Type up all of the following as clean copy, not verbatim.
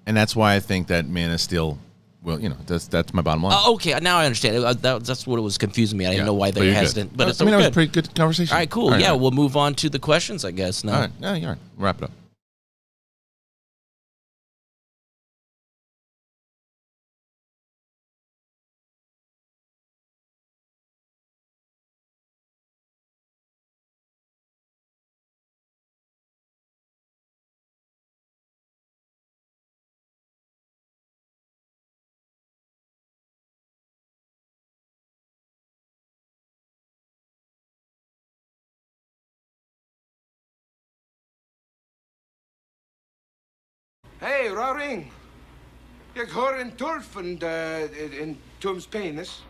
And that's why I think that Man of Steel, well, that's my bottom line. Okay, now I understand. That's what it was confusing me. I didn't know why they're hesitant. But it's that was a pretty good conversation. All right, cool. All right. We'll move on to the questions, I guess. Now. All right. Yeah, you're right. Wrap it up. Hey, Roaring. Jeg har en turf and in Tom's penis.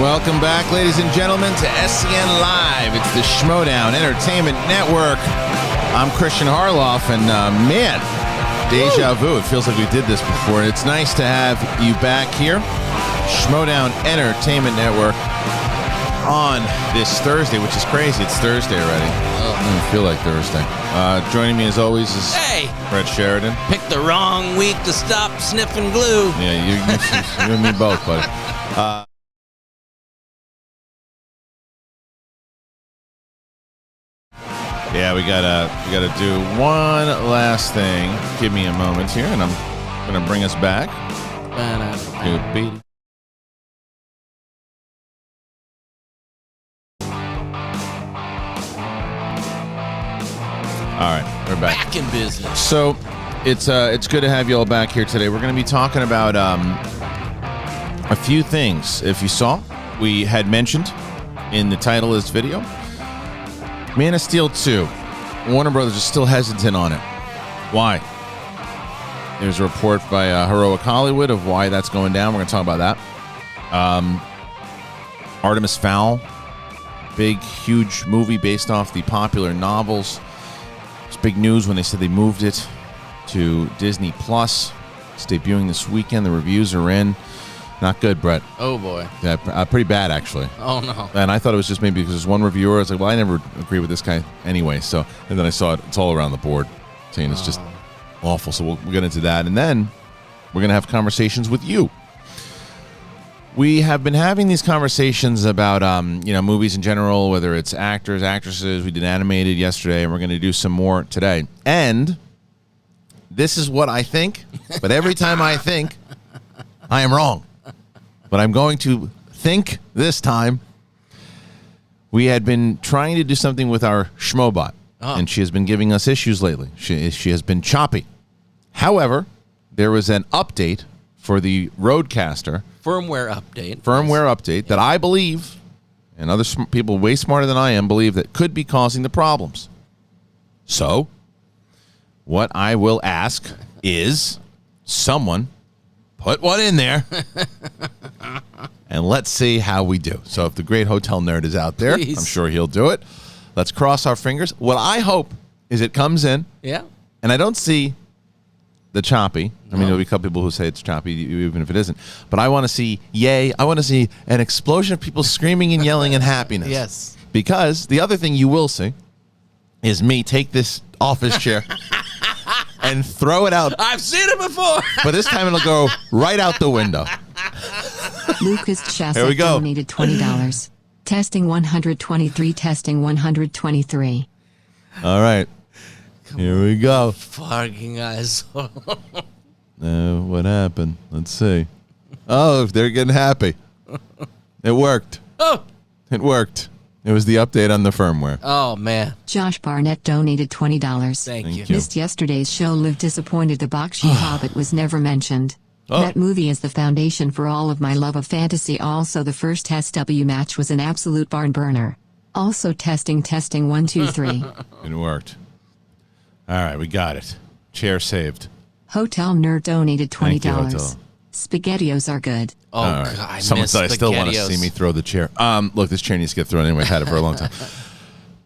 Welcome back, ladies and gentlemen, to SEN Live. It's the Schmodown Entertainment Network. I'm Christian Harloff, and man, deja vu. It feels like we did this before. It's nice to have you back here. Schmodown Entertainment Network on this Thursday, which is crazy. It's Thursday already. It doesn't feel like Thursday. Joining me as always is Brett Sheridan. Picked the wrong week to stop sniffing glue. Yeah, you and me both, buddy. Yeah, we gotta do one last thing. Give me a moment here, and I'm gonna bring us back. All right, we're back. Back in business. So it's good to have you all back here today. We're gonna be talking about a few things. If you saw, we had mentioned in the title of this video, Man of Steel 2. Warner Brothers is still hesitant on it. Why? There's a report by Heroic Hollywood of why that's going down. We're going to talk about that. Artemis Fowl. Big, huge movie based off the popular novels. It's big news when they said they moved it to Disney+. It's debuting this weekend. The reviews are in. Not good, Brett. Oh, boy. Yeah, pretty bad, actually. Oh, no. And I thought it was just maybe because there's one reviewer. I was like, well, I never agree with this guy anyway. So, and then I saw it's all around the board saying it's just awful. So we'll get into that. And then we're going to have conversations with you. We have been having these conversations about, movies in general, whether it's actors, actresses. We did animated yesterday, and we're going to do some more today. And this is what I think, but every time I think, I am wrong. But I'm going to think this time. We had been trying to do something with our Schmobot, and she has been giving us issues lately. She has been choppy. However, there was an update for the Rodecaster. Firmware update that I believe, and other people way smarter than I am, believe that could be causing the problems. So, what I will ask is someone put one in there, and let's see how we do. So if the great hotel nerd is out there, I'm sure he'll do it. Let's cross our fingers. What I hope is it comes in, and I don't see the choppy. I mean, there'll be a couple people who say it's choppy, even if it isn't. But I want to see, I want to see an explosion of people screaming and yelling in happiness. Yes. Because the other thing you will see is me take this office chair and throw it out. I've seen it before. But this time it'll go right out the window. Lucas Shashek donated $20. Testing 123, testing 123. All right. Here we go. Fucking asshole. What happened? Let's see. Oh, they're getting happy. It worked. Oh. It worked. It was the update on the firmware. Oh, man. Josh Barnett donated $20. Thank you. Missed yesterday's show. Live disappointed the Bakshi Hobbit was never mentioned. That movie is the foundation for all of my love of fantasy. Also, the first SW match was an absolute barn burner. Also, testing 1, 2, 3. It worked. All right, we got it. Chair saved. Hotel Nerd donated $20. Thank you, Hotel. SpaghettiOs are good. Oh, right. God, I Someone miss said I still want to SpaghettiOs. see me throw the chair. Look, this chair needs to get thrown anyway. I've had it for a long time.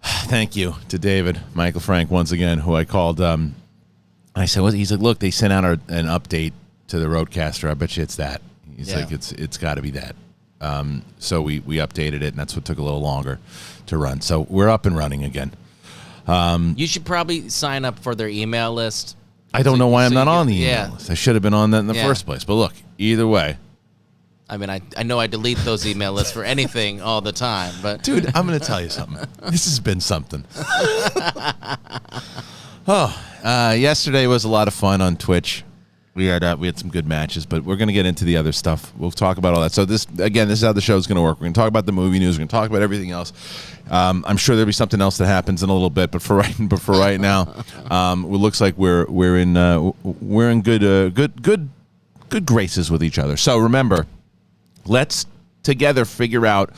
Thank you to David, Michael Frank, once again, who I called. I said, he's like, look, they sent out an update to the Roadcaster. I bet you it's that. He's Yeah. like, it's got to be that. So we updated it, and that's what took a little longer to run. So we're up and running again. You should probably sign up for their email list. I don't know why I'm so not you on get- the email yeah. list. I should have been on that in the Yeah. first place. But look, either way. I mean, I know I delete those email lists for anything all the time, but Dude, I'm going to tell you something. This has been something. Yesterday was a lot of fun on Twitch. We had some good matches, but we're going to get into the other stuff. We'll talk about all that. So this is how the show's going to work. We're going to talk about the movie news. We're going to talk about everything else. I'm sure there'll be something else that happens in a little bit, but for right now, it looks like we're in good graces with each other. So remember, let's together figure out.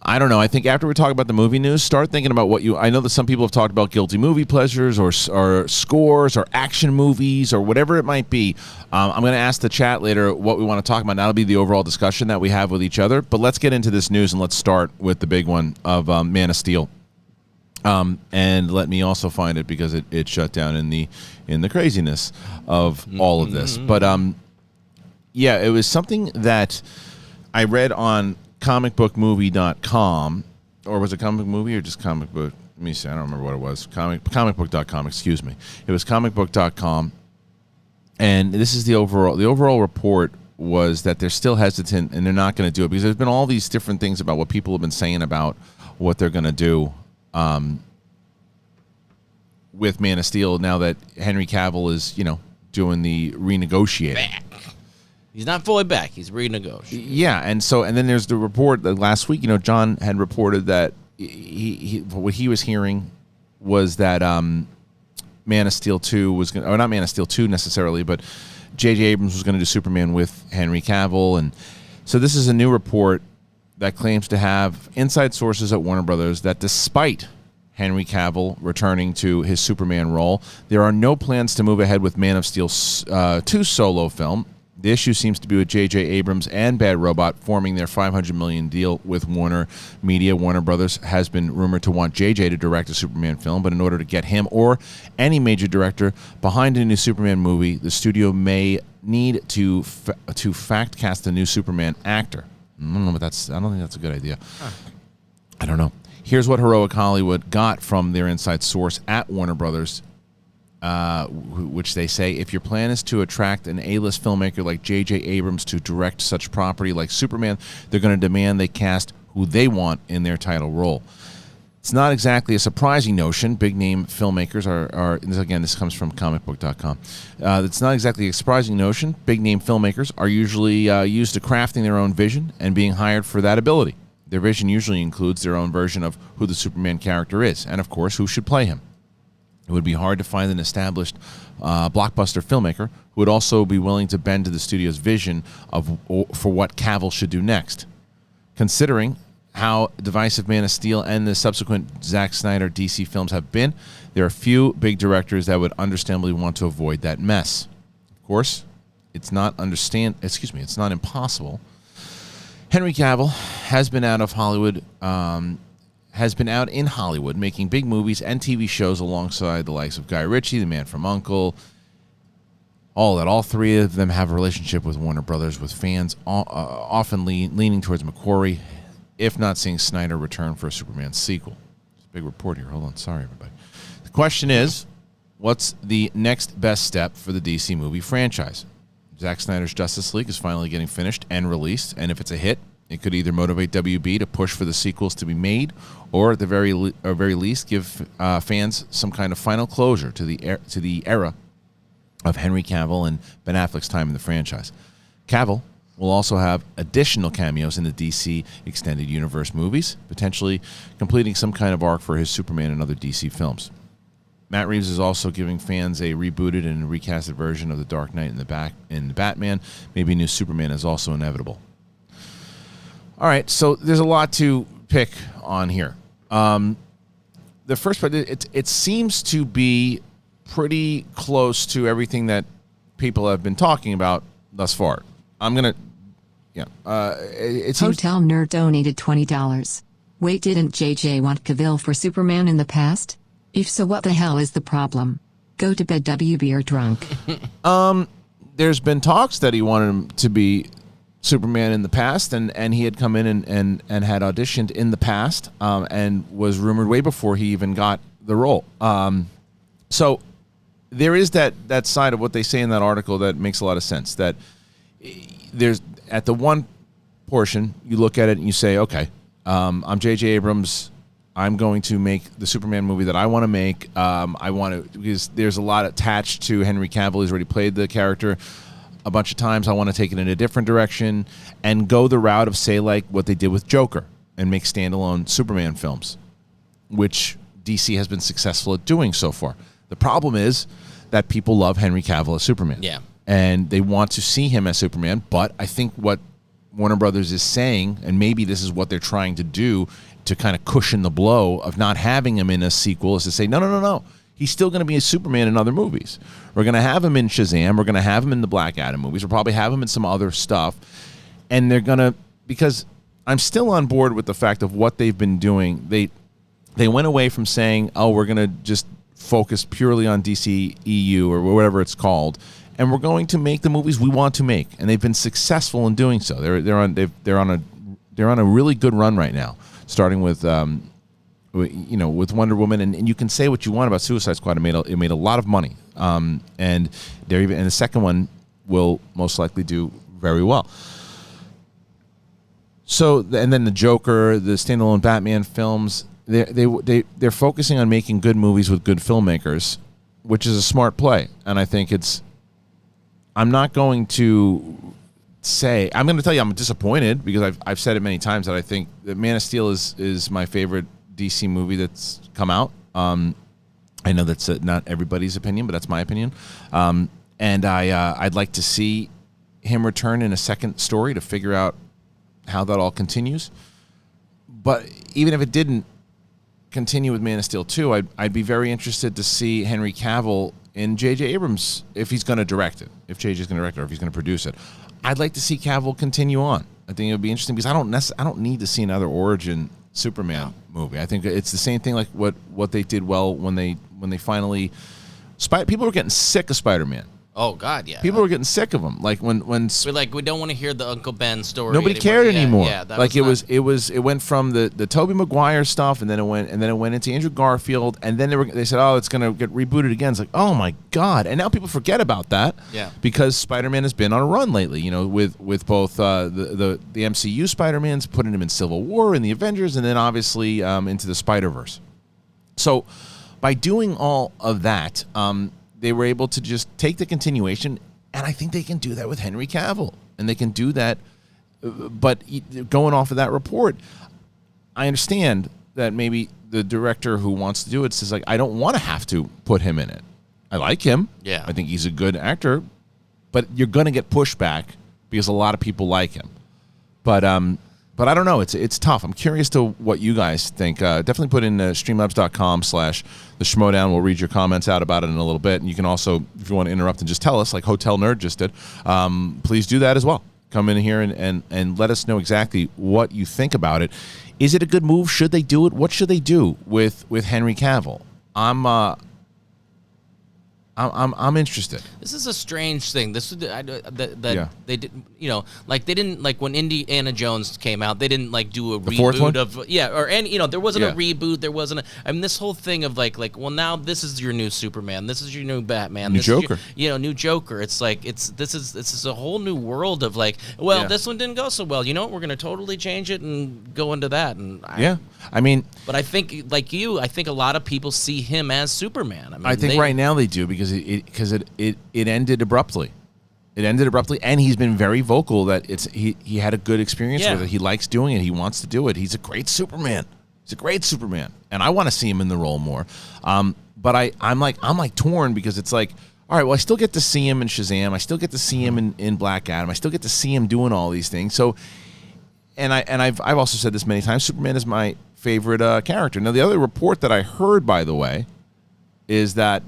I don't know. I think after we talk about the movie news, start thinking about I know that some people have talked about guilty movie pleasures or scores or action movies or whatever it might be. I'm going to ask the chat later what we want to talk about. And that'll be the overall discussion that we have with each other. But let's get into this news, and let's start with the big one of Man of Steel. And let me also find it because it shut down in the craziness of all of this. But yeah, it was something that I read on comicbookmovie.com, or was it comic movie or just comic book? Let me see. I don't remember what it was. Comicbook.com, excuse me. It was comicbook.com. And this is the overall report was that they're still hesitant and they're not going to do it because there's been all these different things about what people have been saying about what they're going to do with Man of Steel now that Henry Cavill is, doing the renegotiating. he's not fully back. He's renegotiating. Yeah, and then there's the report that last week, John had reported that what he was hearing was that Man of Steel 2 was going to, or not Man of Steel 2 necessarily, but J.J. Abrams was going to do Superman with Henry Cavill. And so this is a new report that claims to have inside sources at Warner Brothers that despite Henry Cavill returning to his Superman role, there are no plans to move ahead with Man of Steel 2 solo film. The issue seems to be with J.J. Abrams and Bad Robot forming their $500 million deal with Warner Media. Warner Brothers has been rumored to want J.J. to direct a Superman film, but in order to get him or any major director behind a new Superman movie, the studio may need to fact cast a new Superman actor. I don't think that's a good idea. I don't know. Here's what Heroic Hollywood got from their inside source at Warner Brothers, which they say, if your plan is to attract an A-list filmmaker like J.J. Abrams to direct such property like Superman, they're going to demand they cast who they want in their title role. It's not exactly a surprising notion. Big-name filmmakers are again, this comes from comicbook.com. It's not exactly a surprising notion. Big-name filmmakers are usually used to crafting their own vision and being hired for that ability. Their vision usually includes their own version of who the Superman character is, and, of course, who should play him. It would be hard to find an established blockbuster filmmaker who would also be willing to bend to the studio's vision for what Cavill should do next. Considering how divisive Man of Steel and the subsequent Zack Snyder DC films have been, there are few big directors that would understandably want to avoid that mess. Of course, it's not impossible. Henry Cavill has been out in Hollywood making big movies and TV shows alongside the likes of Guy Ritchie, The Man from U.N.C.L.E., all three of them have a relationship with Warner Brothers, with fans often leaning towards McQuarrie, if not seeing Snyder return for a Superman sequel. It's a big report here. Hold on. Sorry, everybody. The question is, what's the next best step for the DC movie franchise? Zack Snyder's Justice League is finally getting finished and released, and if it's a hit, it could either motivate WB to push for the sequels to be made, or at the very least, give fans some kind of final closure to the era of Henry Cavill and Ben Affleck's time in the franchise. Cavill will also have additional cameos in the DC Extended Universe movies, potentially completing some kind of arc for his Superman and other DC films. Matt Reeves is also giving fans a rebooted and recasted version of The Dark Knight and the Batman. Maybe a new Superman is also inevitable. All right, so there's a lot to pick on here. The first part, it seems to be pretty close to everything that people have been talking about thus far. It seems. Hotel Nerd donated $20. Wait, didn't JJ want Cavill for Superman in the past? If so, what the hell is the problem? Go to bed, WB, or drunk. there's been talks that he wanted him to be Superman in the past, and he had come in and had auditioned in the past, and was rumored way before he even got the role. So there is that side of what they say in that article that makes a lot of sense. That there's at the one portion, you look at it and you say, okay, I'm J.J. Abrams. I'm going to make the Superman movie that I want to make. I want to, because there's a lot attached to Henry Cavill. He's already played the character a bunch of times. I want to take it in a different direction and go the route of, say, like what they did with Joker and make standalone Superman films, which DC has been successful at doing so far. The problem is that people love Henry Cavill as Superman. Yeah. And they want to see him as Superman, but I think what Warner Brothers is saying, and maybe this is what they're trying to do to kind of cushion the blow of not having him in a sequel, is to say, no. He's still going to be a Superman in other movies. We're going to have him in Shazam. We're going to have him in the Black Adam movies. We'll probably have him in some other stuff. And they're going to, because I'm still on board with the fact of what they've been doing. They went away from saying, oh, we're going to just focus purely on DC EU or whatever it's called, and we're going to make the movies we want to make. And they've been successful in doing so. They're on a really good run right now, starting with with Wonder Woman, and you can say what you want about Suicide Squad. It made a lot of money, and the second one will most likely do very well. So, and then the Joker, the standalone Batman films, they're focusing on making good movies with good filmmakers, which is a smart play. And I think I'm not going to say, I'm going to tell you I'm disappointed, because I've said it many times that I think that Man of Steel is my favorite DC movie that's come out. I know that's not everybody's opinion, but that's my opinion. And I'd like to see him return in a second story to figure out how that all continues. But even if it didn't continue with Man of Steel 2, I'd be very interested to see Henry Cavill in J.J. Abrams, if he's going to direct it, if J.J.'s going to direct it, or if he's going to produce it. I'd like to see Cavill continue on. I think it would be interesting, because I don't need to see another origin Superman movie. I think it's the same thing like what they did well when they finally people were getting sick of Spider-Man. Oh God, yeah. People were getting sick of him. Like when we don't want to hear the Uncle Ben story. Nobody cared anymore. Yeah, like it went from the Tobey Maguire stuff, and then it went into Andrew Garfield, and then they said, oh, it's gonna get rebooted again. It's like, oh my God, and now people forget about that. Yeah. Because Spider-Man has been on a run lately. With both the MCU Spider-Mans, putting him in Civil War and the Avengers, and then obviously into the Spider-Verse. So by doing all of that, they were able to just take the continuation, and I think they can do that with Henry Cavill. And they can do that, but going off of that report, I understand that maybe the director who wants to do it says, like, I don't want to have to put him in it. I like him. Yeah. I think he's a good actor, but you're going to get pushback because a lot of people like him. But I don't know. It's tough. I'm curious to what you guys think. Definitely put in streamlabs.com/the Schmodown. We'll read your comments out about it in a little bit. And you can also, if you want to interrupt and just tell us, like Hotel Nerd just did, please do that as well. Come in here and let us know exactly what you think about it. Is it a good move? Should they do it? What should they do with Henry Cavill? I'm interested. This is a strange thing. This is they did, like they didn't, like when Indiana Jones came out, they didn't like do a reboot of there wasn't a reboot. There wasn't. This whole thing of like well, now this is your new Superman. This is your new Batman. New Joker. New Joker. It's like this is a whole new world of like, this one didn't go so well. You know what? We're gonna totally change it and go into that. But I think like I think a lot of people see him as Superman. I think right now they do, because it ended abruptly. It ended abruptly, and he's been very vocal that he had a good experience with it. He likes doing it. He wants to do it. He's a great Superman. And I want to see him in the role more. But I'm like torn, because it's like, all right, well, I still get to see him in Shazam. I still get to see him in Black Adam. I still get to see him doing all these things. So, I've also said this many times, Superman is my favorite character. Now, the other report that I heard, by the way, is that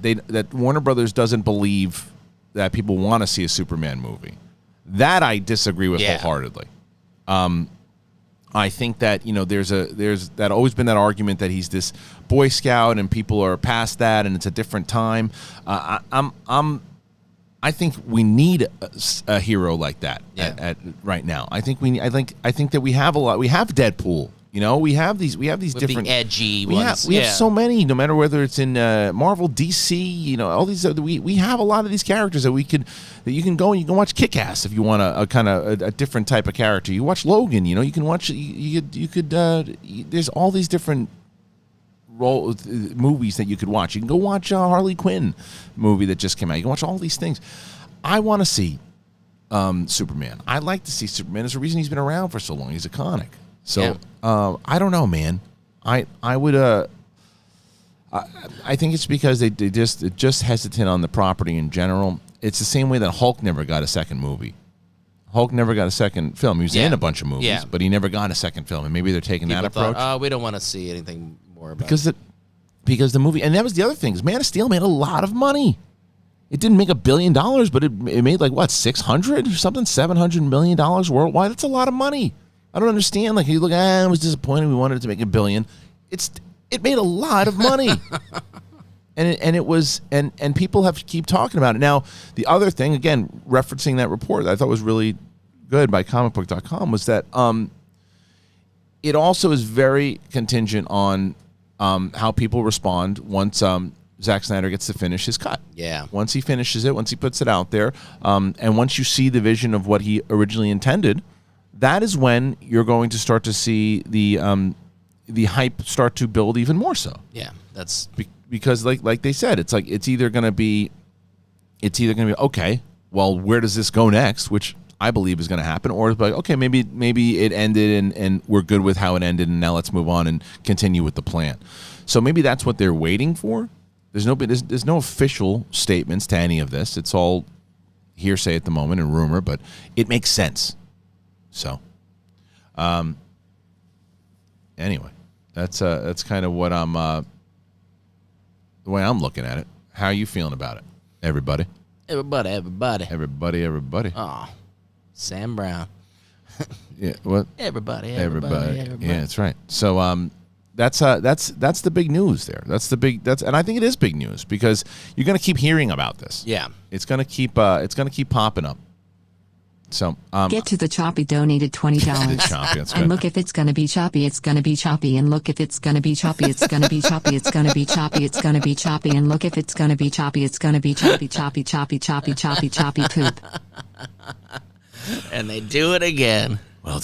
Warner Brothers doesn't believe that people want to see a Superman movie. That I disagree with wholeheartedly. I think that there's that always been that argument that he's this Boy Scout and people are past that and it's a different time. I'm I think we need a hero like that at right now. I think that we have a lot. We have Deadpool. You know, we have these different the edgy ones. We have so many. No matter whether it's in Marvel, DC, you know, all these. We have a lot of these characters that you can go and you can watch Kick-Ass if you want a kind of a different type of character. You watch Logan. You know, you can watch. You could. There's all these different movies that you could watch. You can go watch a Harley Quinn movie that just came out. You can watch all these things. I want to see Superman. I'd like to see Superman. There's a reason he's been around for so long. He's iconic. So I don't know, man. I would I think it's because they just hesitant on the property in general. It's the same way that Hulk never got a second movie. Hulk never got a second film. He was in a bunch of movies, but he never got a second film. And maybe they're taking that approach. We don't want to see anything more about it. Because the movie, and that was the other thing, is Man of Steel made a lot of money. It didn't make $1 billion, but it made like what, 600 or something, $700 million worldwide. That's a lot of money. I don't understand. Like you look, I was disappointed. We wanted it to make $1 billion. It made a lot of money, and it was and people have to keep talking about it. Now the other thing, again, referencing that report that I thought was really good by comicbook.com was that it also is very contingent on how people respond once Zack Snyder gets to finish his cut. Yeah. Once he finishes it, once he puts it out there, and once you see the vision of what he originally intended, that is when you're going to start to see the hype start to build even more so. Yeah, that's because like they said, it's like it's either going to be okay, well, where does this go next, which I believe is going to happen, or it's like, okay, maybe it ended and we're good with how it ended, and now let's move on and continue with the plan. So maybe that's what they're waiting for. There's no official statements to any of this. It's all hearsay at the moment and rumor, but it makes sense. So, anyway, that's kind of what the way I'm looking at it. How are you feeling about it, everybody? Everybody. Oh, Sam Brown. Yeah, what? Everybody. Yeah, that's right. So, that's the big news there. And I think it is big news because you're going to keep hearing about this. Yeah, it's going to keep popping up. So Get to the choppy donated $20. Choppy, that's good. And look, if it's gonna be choppy, it's gonna be choppy. And look, if it's gonna be choppy, it's gonna be choppy. It's gonna be choppy. It's gonna be choppy. And look, if it's gonna be choppy, it's gonna be choppy, choppy, choppy, choppy, choppy, choppy poop. And they do it again. Well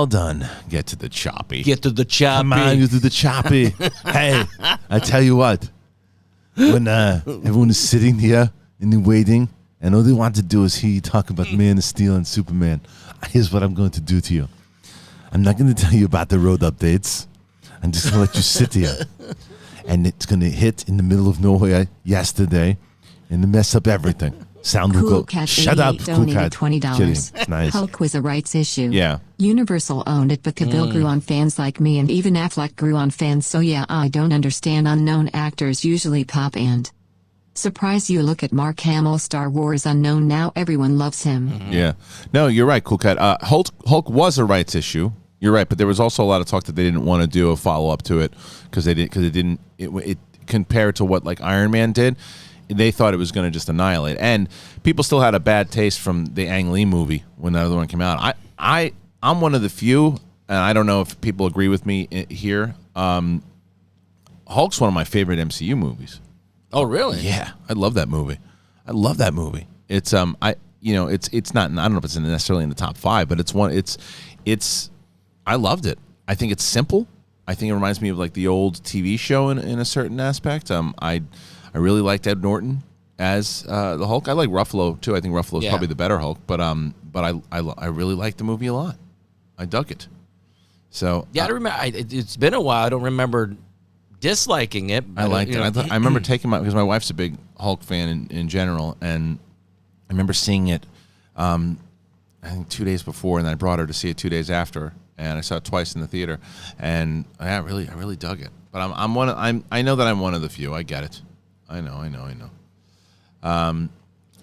done. Get to the choppy. Come on, you do the choppy. Hey, I tell you what. When everyone is sitting here and they're waiting, and all they want to do is hear you talk about Man of Steel and Superman. Here's what I'm going to do to you. I'm not going to tell you about the road updates. I'm just going to let you sit here. And it's going to hit in the middle of nowhere yesterday and mess up everything. Sound will go, shut up, Cool Cat. $20. Nice. Hulk was a rights issue. Yeah. Universal owned it, but Cavill grew on fans like me, and even Affleck grew on fans, so yeah, I don't understand. Unknown actors usually pop, and surprise you, look at Mark Hamill, Star Wars unknown, now everyone loves him. Yeah. No, you're right, Cool Cat. Hulk was a rights issue. You're right, but there was also a lot of talk that they didn't want to do a follow-up to it because it didn't compared to what like Iron Man did. They thought it was going to just annihilate, and people still had a bad taste from the Ang Lee movie when the other one came out. I'm one of the few, and I don't know if people agree with me here. Hulk's one of my favorite MCU movies. Oh, really? Yeah, I love that movie. It's it's not. I don't know if it's necessarily in the top 5, but it's one. It's. I loved it. I think it's simple. I think it reminds me of like the old TV show in a certain aspect. I really liked Ed Norton as the Hulk. I like Ruffalo too. I think Ruffalo is probably the better Hulk. But I really liked the movie a lot. I dug it. So yeah, I remember. It's been a while. I don't remember disliking it. I liked it. I remember taking because my wife's a big Hulk fan in general, and I remember seeing it. I think 2 days before, and then I brought her to see it 2 days after, and I saw it twice in the theater, and I really dug it. But I know that I'm one of the few. I get it. I know.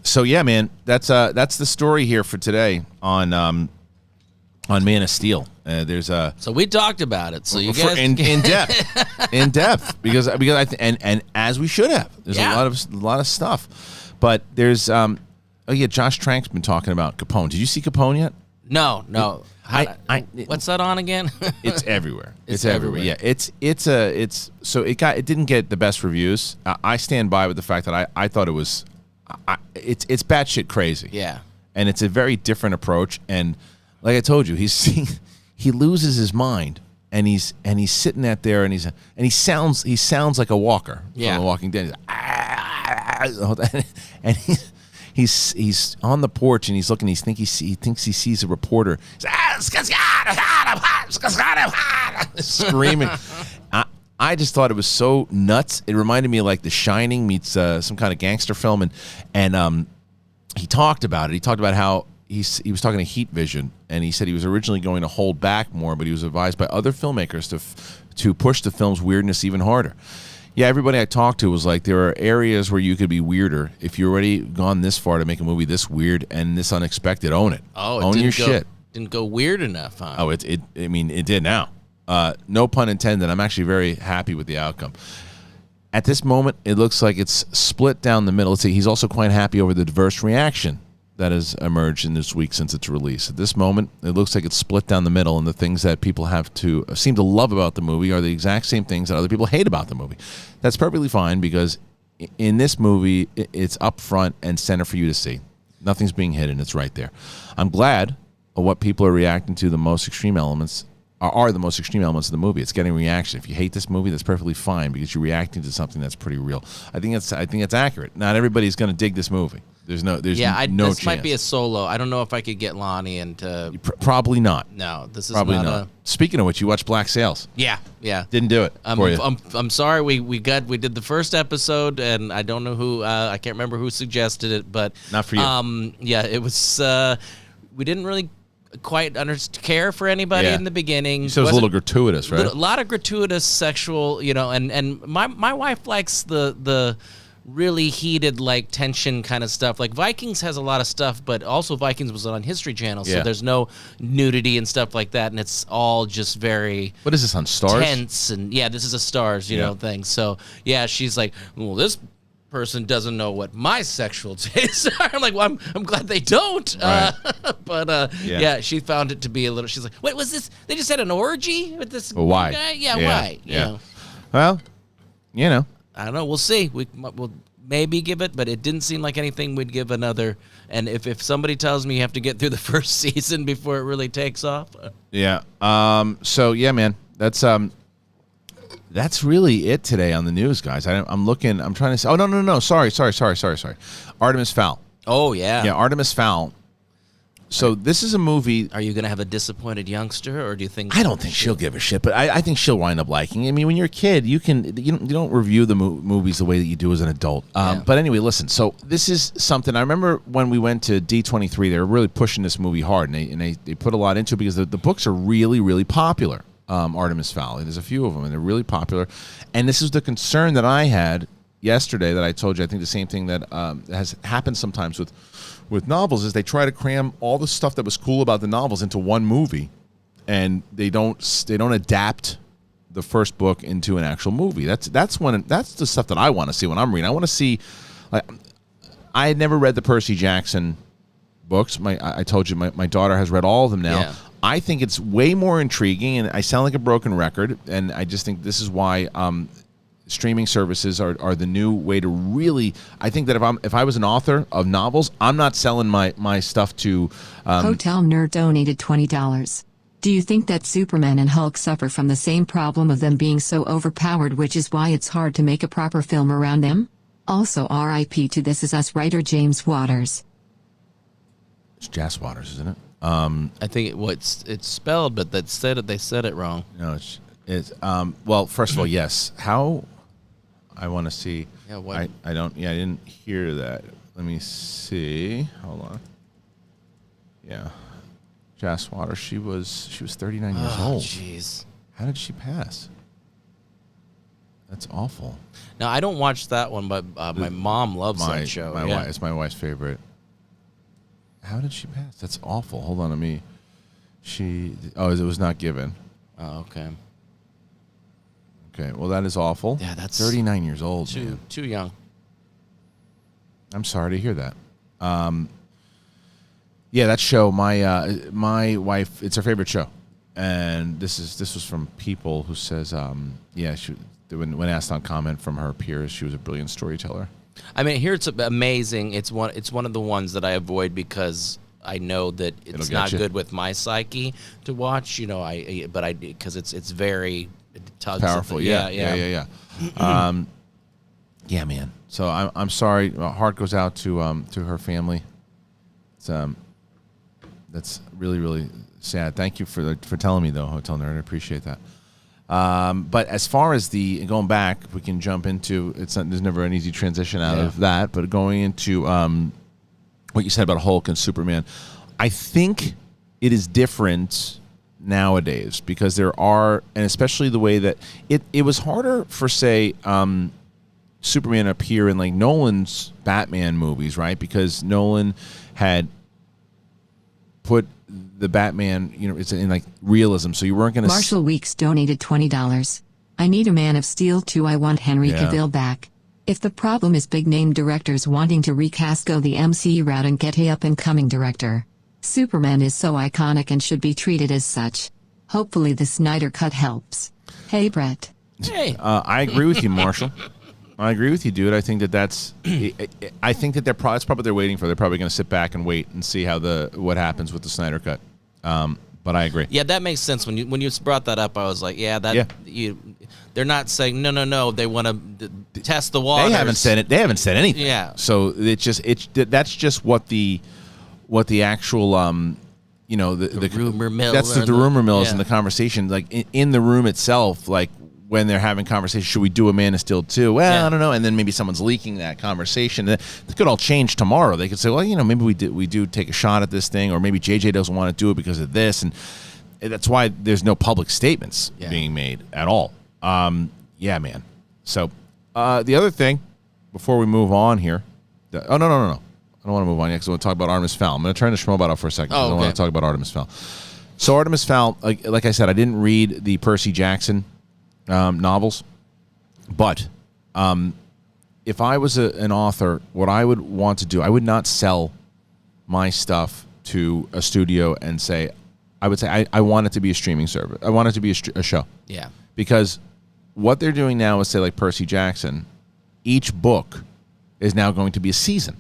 So yeah, man, that's the story here for today on Man of Steel. So we talked about it. So you guys in depth because and as we should have. There's a lot of stuff. But there's Josh Trank's been talking about Capone. Did you see Capone yet? No. What's that on again? It's everywhere. It's everywhere. Yeah, it didn't get the best reviews. I stand by with the fact that I thought it was, it's batshit crazy. Yeah, and it's a very different approach. And like I told you, he loses his mind, and he's sitting out there, and he sounds like a walker from The Walking Dead. And he's on the porch, and he's looking. He thinks he sees a reporter. Screaming. I just thought it was so nuts. It reminded me of like The Shining meets some kind of gangster film, and he talked about it. He talked about how he was talking to Heat Vision, and he said he was originally going to hold back more, but he was advised by other filmmakers to push the film's weirdness even harder. Yeah, everybody I talked to was like, there are areas where you could be weirder. If you've already gone this far to make a movie this weird and this unexpected, own it. Own your shit. Didn't go weird enough, huh? Oh, it did now. No pun intended. I'm actually very happy with the outcome. At this moment, it looks like it's split down the middle. Let's see, he's also quite happy over the diverse reaction that has emerged in this week since its release. At this moment, it looks like it's split down the middle, and the things that people seem to love about the movie are the exact same things that other people hate about the movie. That's perfectly fine, because in this movie, it's up front and center for you to see. Nothing's being hidden. It's right there. I'm glad of what people are reacting to. The most extreme elements are the most extreme elements of the movie. It's getting reaction. If you hate this movie, that's perfectly fine, because you're reacting to something that's pretty real. I think that's accurate. Not everybody's going to dig this movie. There's no this chance. Might be a solo. I don't know if I could get Lonnie into. Probably not. No, this is probably not. Speaking of which, you watched Black Sails. Yeah. Didn't do it. I'm sorry. We did the first episode, and I don't know who. I can't remember who suggested it, but not for you. It was. We didn't really quite care for anybody in the beginning. So it was a little gratuitous, right? A lot of gratuitous sexual, and my wife likes the really heated, like, tension kind of stuff. Like, Vikings has a lot of stuff, but also Vikings was on History Channel, so there's no nudity and stuff like that, and it's all just very... What is this, on Starz? Tense, and this is a Starz, you know, thing. So, she's like, well, this person doesn't know what my sexual tastes are. I'm like, well, I'm glad they don't. Right. But she found it to be a little... She's like, wait, was this... They just had an orgy with this why? guy? Why? You know. Well, I don't know. We'll see. We'll maybe give it, but it didn't seem like anything we'd give another. And if somebody tells me you have to get through the first season before it really takes off. Yeah. So, man, that's really it today on the news, guys. I'm looking. I'm trying to say. Oh, no. Sorry. Artemis Fowl. Oh, yeah. Yeah, Artemis Fowl. So this is a movie. Are you going to have a disappointed youngster, or do you think? I don't think she'll give a shit, but I think she'll wind up liking it. I mean, when you're a kid, you don't review the movies the way that you do as an adult. But anyway, listen. So this is something I remember when we went to D23. They were really pushing this movie hard, and they put a lot into it, because the books are really, really popular. Artemis Fowl. There's a few of them, and they're really popular. And this is the concern that I had yesterday that I told you. I think the same thing that has happened sometimes with novels is they try to cram all the stuff that was cool about the novels into one movie, and they don't adapt the first book into an actual movie. That's the stuff that I want to see when I'm reading. I want to see, like, I had never read the Percy Jackson books. I told you my daughter has read all of them now. Yeah. I think it's way more intriguing, and I sound like a broken record, and I just think this is why streaming services are the new way to really. I think that if I was an author of novels, I'm not selling my stuff to. Hotel Nerd donated $20. Do you think that Superman and Hulk suffer from the same problem of them being so overpowered, which is why it's hard to make a proper film around them? Also, R.I.P. to This Is Us writer James Waters. It's Jas Waters, isn't it? I think it's spelled, but they said it wrong. No, it's well. First of all, yes. How? I want to see. Yeah, what? I don't. Yeah, I didn't hear that. Let me see. Hold on. Yeah, Jas Waters. She was 39 years old. Jeez. How did she pass? That's awful. Now, I don't watch that one, but my mom loves that show. It's my wife's favorite. How did she pass? That's awful. Hold on, it was not given. Oh, okay. Okay, well, that is awful. Yeah, that's 39 years old. Too young. I'm sorry to hear that. Yeah, that show. My wife, it's her favorite show, and this was from People who says, when asked on comment from her peers, she was a brilliant storyteller. I mean, here it's amazing. It's one of the ones that I avoid because I know that it's not good with my psyche to watch. Because it's very powerful. Yeah. Yeah, man. So I'm sorry. My heart goes out to her family. It's that's really, really sad. Thank you for telling me, though, Hotel Nerd. I appreciate that. But as far as going back, we can jump into there's never an easy transition out of that. But going into what you said about Hulk and Superman, I think it is different nowadays because there are, and especially the way that it was harder for, say, Superman to appear in like Nolan's Batman movies, right? Because Nolan had put the Batman, it's in like realism, so you weren't going to. Marshall Weeks donated $20. I need a Man of Steel 2. I want Henry Cavill back. If the problem is big-name directors wanting to recast, go the MCU route and get a up-and-coming director. Superman is so iconic and should be treated as such. Hopefully the Snyder Cut helps. Hey, Brett. Hey. I agree with you, Marshall. I agree with you, dude. I think that's. I think that that's probably what they're waiting for. They're probably going to sit back and wait and see what happens with the Snyder Cut. But I agree. Yeah, that makes sense. When you brought that up, I was like, they're not saying no. They want to test the waters. They haven't said it. They haven't said anything. Yeah. So that's just what the actual the rumor mill. That's the rumor mill is in the conversation. Like in the room itself, like. When they're having conversations, should we do a Man of Steel 2? Well, I don't know. And then maybe someone's leaking that conversation. It could all change tomorrow. They could say, well, maybe we do take a shot at this thing, or maybe JJ doesn't want to do it because of this. And that's why there's no public statements being made at all. Yeah, man. So the other thing, before we move on here, no. I don't want to move on yet because I want to talk about Artemis Fowl. I'm going to turn the Schmobot off for a second. I want to talk about Artemis Fowl. So Artemis Fowl, like I said, I didn't read the Percy Jackson novels, but if I was an author, what I would want to do, I would not sell my stuff to a studio and say, I would say I want it to be a streaming service. I want it to be a show. Yeah. Because what they're doing now is, say, like Percy Jackson, each book is now going to be a season.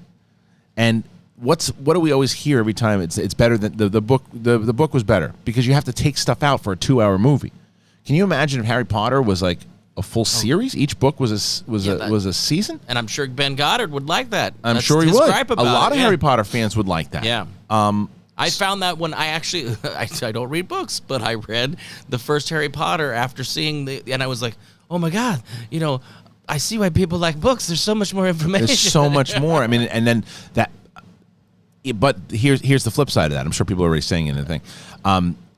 And what do we always hear every time? It's better than the book. The book was better because you have to take stuff out for a 2-hour movie. Can you imagine if Harry Potter was like a full series? Each book was a season? And I'm sure Ben Goddard would like that. I'm sure he would. A lot of Harry Potter fans would like that. Yeah. I found that when I actually, I don't read books, but I read the first Harry Potter after seeing and I was like, oh my God, I see why people like books. There's so much more information. There's so much more. I mean, and then that, but here's the flip side of that. I'm sure people are already saying anything.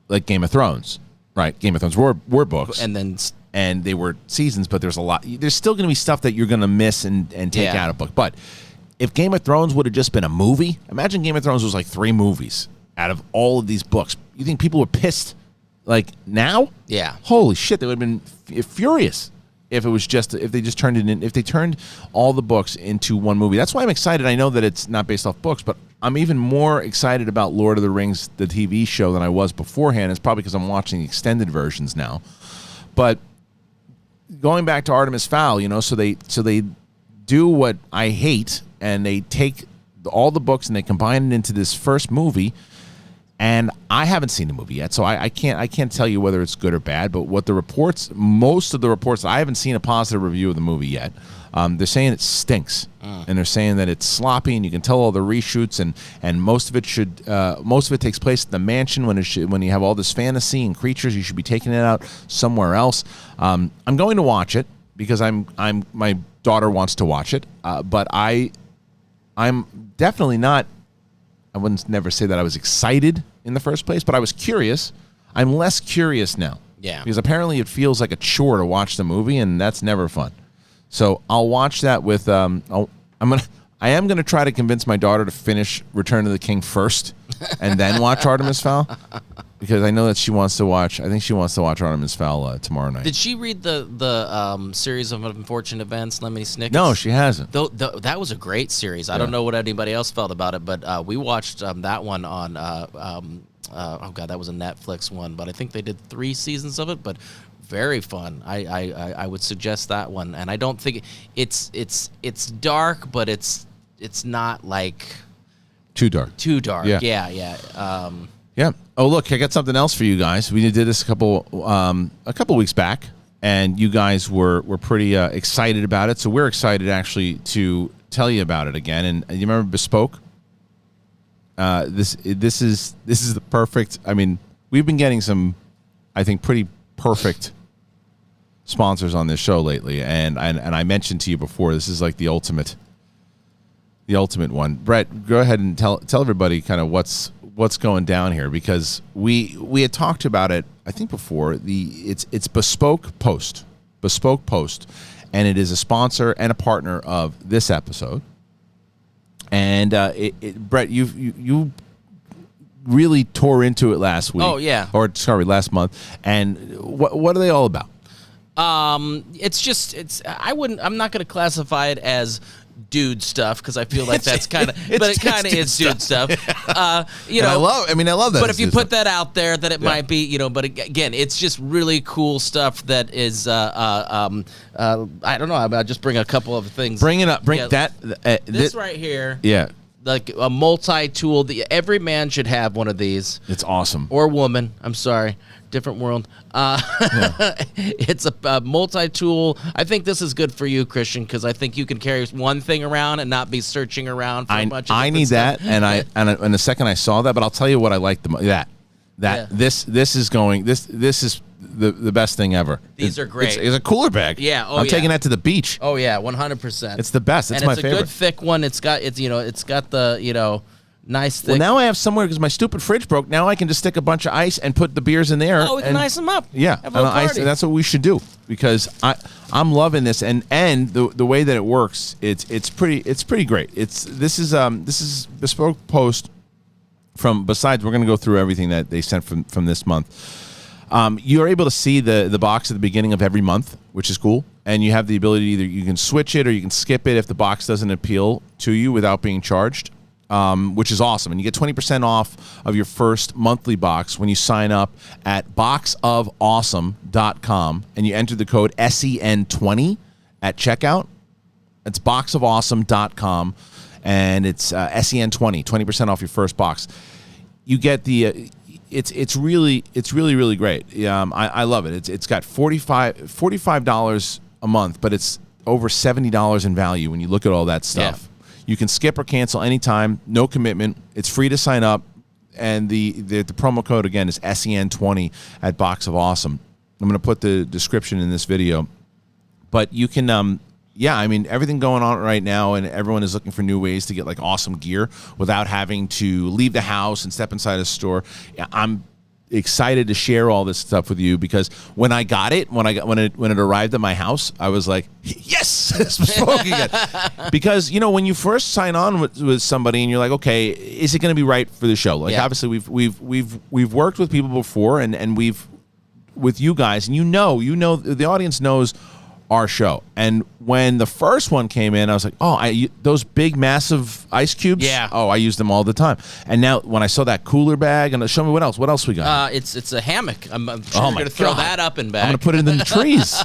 Like Game of Thrones. Right, Game of Thrones were books, and they were seasons, but there's a lot. There's still going to be stuff that you're going to miss and take out of book. But if Game of Thrones would have just been a movie, imagine Game of Thrones was like 3 movies out of all of these books. You think people were pissed like now? Yeah. Holy shit, they would have been furious if they just turned it in. If they turned all the books into one movie. That's why I'm excited. I know that it's not based off books, but I'm even more excited about Lord of the Rings, the TV show, than I was beforehand. It's probably because I'm watching the extended versions now. But going back to Artemis Fowl, so they do what I hate, and they take all the books and they combine it into this first movie. And I haven't seen the movie yet, so I can't tell you whether it's good or bad. But most of the reports, I haven't seen a positive review of the movie yet. They're saying it stinks, and they're saying that it's sloppy, and you can tell all the reshoots, and most of it takes place in the mansion when you have all this fantasy and creatures. You should be taking it out somewhere else. I'm going to watch it because my daughter wants to watch it, but I'm definitely not. I wouldn't never say that I was excited in the first place, but I was curious. I'm less curious now. Yeah. Because apparently it feels like a chore to watch the movie, and that's never fun. So I'll watch that with I am gonna try to convince my daughter to finish Return of the King first and then watch Artemis Fowl. because I know that she wants to watch. I think she wants to watch Artemis Fowl tomorrow night. Did she read the series of unfortunate events, Lemony Snicket's? No, she hasn't. That was a great series. I don't know what anybody else felt about it, but we watched that one on. Oh God, that was a Netflix one, but I think they did 3 seasons of it. But very fun. I would suggest that one, and I don't think it's dark, but it's not like too dark. Yeah. Yeah. Oh, look, I got something else for you guys. We did this a couple weeks back, and you guys were pretty excited about it. So we're excited actually to tell you about it again. And you remember Bespoke? This is the perfect. I mean, we've been getting some, I think, pretty perfect sponsors on this show lately, and I mentioned to you before, this is like the ultimate one. Brett, go ahead and tell everybody kind of what's going down here, because we had talked about it, I think, before. It's Bespoke Post, and it is a sponsor and a partner of this episode. And Brett, you really tore into it last week. Oh yeah, or sorry, last month. And what are they all about? I'm not going to classify it as dude stuff, because I feel like that's kind of, but it kind of is dude stuff. I love that. But if you put that out there, that it might be, but again, it's just really cool stuff that is, I don't know. I'll just bring a couple of things. Bring it up. This right here. Yeah. Like a multi-tool. Every man should have one of these. It's awesome. Or woman. I'm sorry. Different world. It's a multi-tool. I think this is good for you, Christian, because I think you can carry one thing around and not be searching around for a bunch of I need stuff. that, and the second I saw that, but I'll tell you what I like this is the best thing ever. These are great. It's a cooler bag. Yeah. I'm taking that to the beach. Oh yeah, 100%. It's the best. It's my favorite. And it's a good thick one. It's got the nice thick. Well, now I have somewhere, because my stupid fridge broke. Now I can just stick a bunch of ice and put the beers in there. Oh, we can ice them up. Yeah, Have a party. that's what we should do, because I'm loving this, and the way that it works, it's pretty great. This is Bespoke Post. Besides, we're going to go through everything that they sent from this month. You're able to see the box at the beginning of every month, which is cool. And you have the ability, either you can switch it or you can skip it if the box doesn't appeal to you without being charged, which is awesome. And you get 20% off of your first monthly box when you sign up at boxofawesome.com and you enter the code SEN20 at checkout. It's boxofawesome.com, and it's SEN20, 20% off your first box. You get the it's really great. I love it. It's got $45 a month, but it's over $70 in value when you look at all that stuff. Yeah. You can skip or cancel anytime, no commitment. It's free to sign up, and the promo code again is SEN20 at Box of Awesome. I'm going to put the description in this video, but you can. Everything going on right now, and everyone is looking for new ways to get like awesome gear without having to leave the house and step inside a store. I'm excited to share all this stuff with you, because when I got it, when it arrived at my house, I was like, yes, it's Bespoke again. Because when you first sign on with somebody and you're like, okay, is it going to be right for the show? Like obviously we've worked with people before, and we've with you guys, and the audience knows our show. And when the first one came in, I was like, those big, massive ice cubes? Yeah. Oh, I use them all the time. And now when I saw that cooler bag, and show me what else we got. It's a hammock. I'm sure you're going to throw that up and back. I'm going to put it in the trees.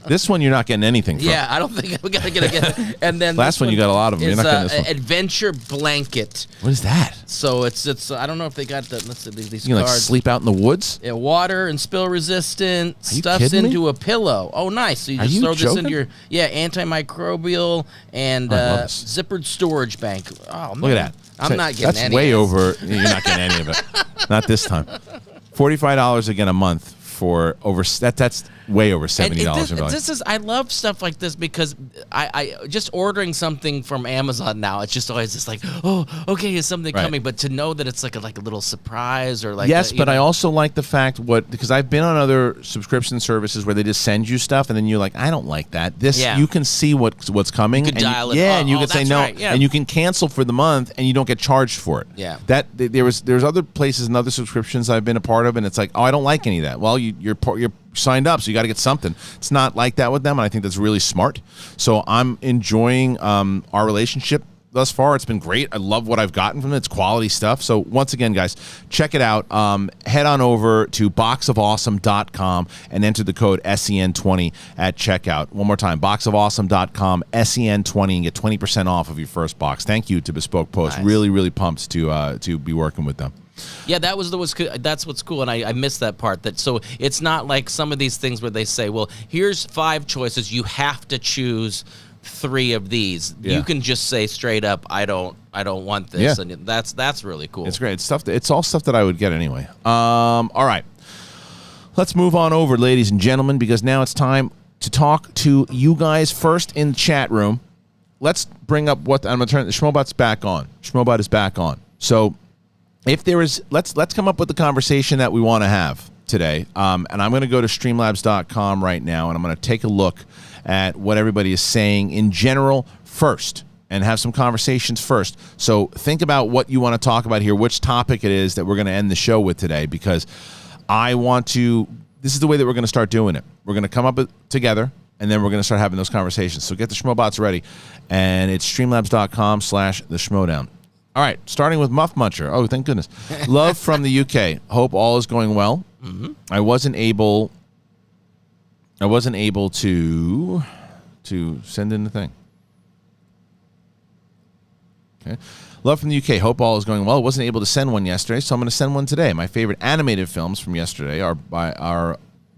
This one you're not getting anything from. Yeah, I don't think we got to get it. And then last one you got a lot of them. You're not getting this one. Adventure blanket. What is that? So it's I don't know if they got the, let's see, these you cards. Like sleep out in the woods? Yeah, water and spill resistant. Stuffs into a pillow. Oh, nice. So you just throw this into your antimicrobial and zippered storage bank. Oh, man. Look at that. I'm not getting any. That's way over. You're not getting any of it. Not this time. $45 again a month for over that's way over $70. I love stuff like this because I just ordering something from Amazon now, it's just always just like, oh, okay, is something coming? But to know that it's like a little surprise or like I also like the fact because I've been on other subscription services where they just send you stuff and then you're like, I don't like that. You can see what's coming. You can dial it. Yeah, and you can say no, and you can cancel for the month and you don't get charged for it. Yeah, there's other places and other subscriptions I've been a part of, and it's like, oh, I don't like any of that. Well, you're signed up, so you got to get something. It's not like that with them, and I think that's really smart. So I'm enjoying our relationship thus far. It's been great. I love what I've gotten from it. It's quality stuff. So once again, guys, check it out. Head on over to boxofawesome.com and enter the code SEN20 at checkout. One more time, boxofawesome.com, SEN20, and get 20% off of your first box. Thank you to Bespoke Post. Nice. Really, really pumped to be working with them. Yeah, that's what's cool, and I missed that part. So it's not like some of these things where they say, well, here's 5 choices. You have to choose 3 of these. Yeah. You can just say straight up, I don't want this, and that's really cool. It's great. It's stuff. It's all stuff that I would get anyway. All right, let's move on over, ladies and gentlemen, because now it's time to talk to you guys first in the chat room. Let's bring up I'm going to turn the Schmobot's back on. Schmobot is back on. So if there is, let's come up with the conversation that we want to have today. And I'm going to go to streamlabs.com right now, and I'm going to take a look at what everybody is saying in general first and have some conversations first. So think about what you want to talk about here, which topic it is that we're going to end the show with today, because this is the way that we're going to start doing it. We're going to come up together, and then we're going to start having those conversations. So get the Schmobots ready, and it's streamlabs.com/theschmodown. All right, starting with Muff Muncher. Oh, thank goodness. Love from the UK. Hope all is going well. Mm-hmm. I wasn't able to send in the thing. Okay. Love from the UK. Hope all is going well. I wasn't able to send one yesterday, so I'm going to send one today. My favorite animated films from yesterday are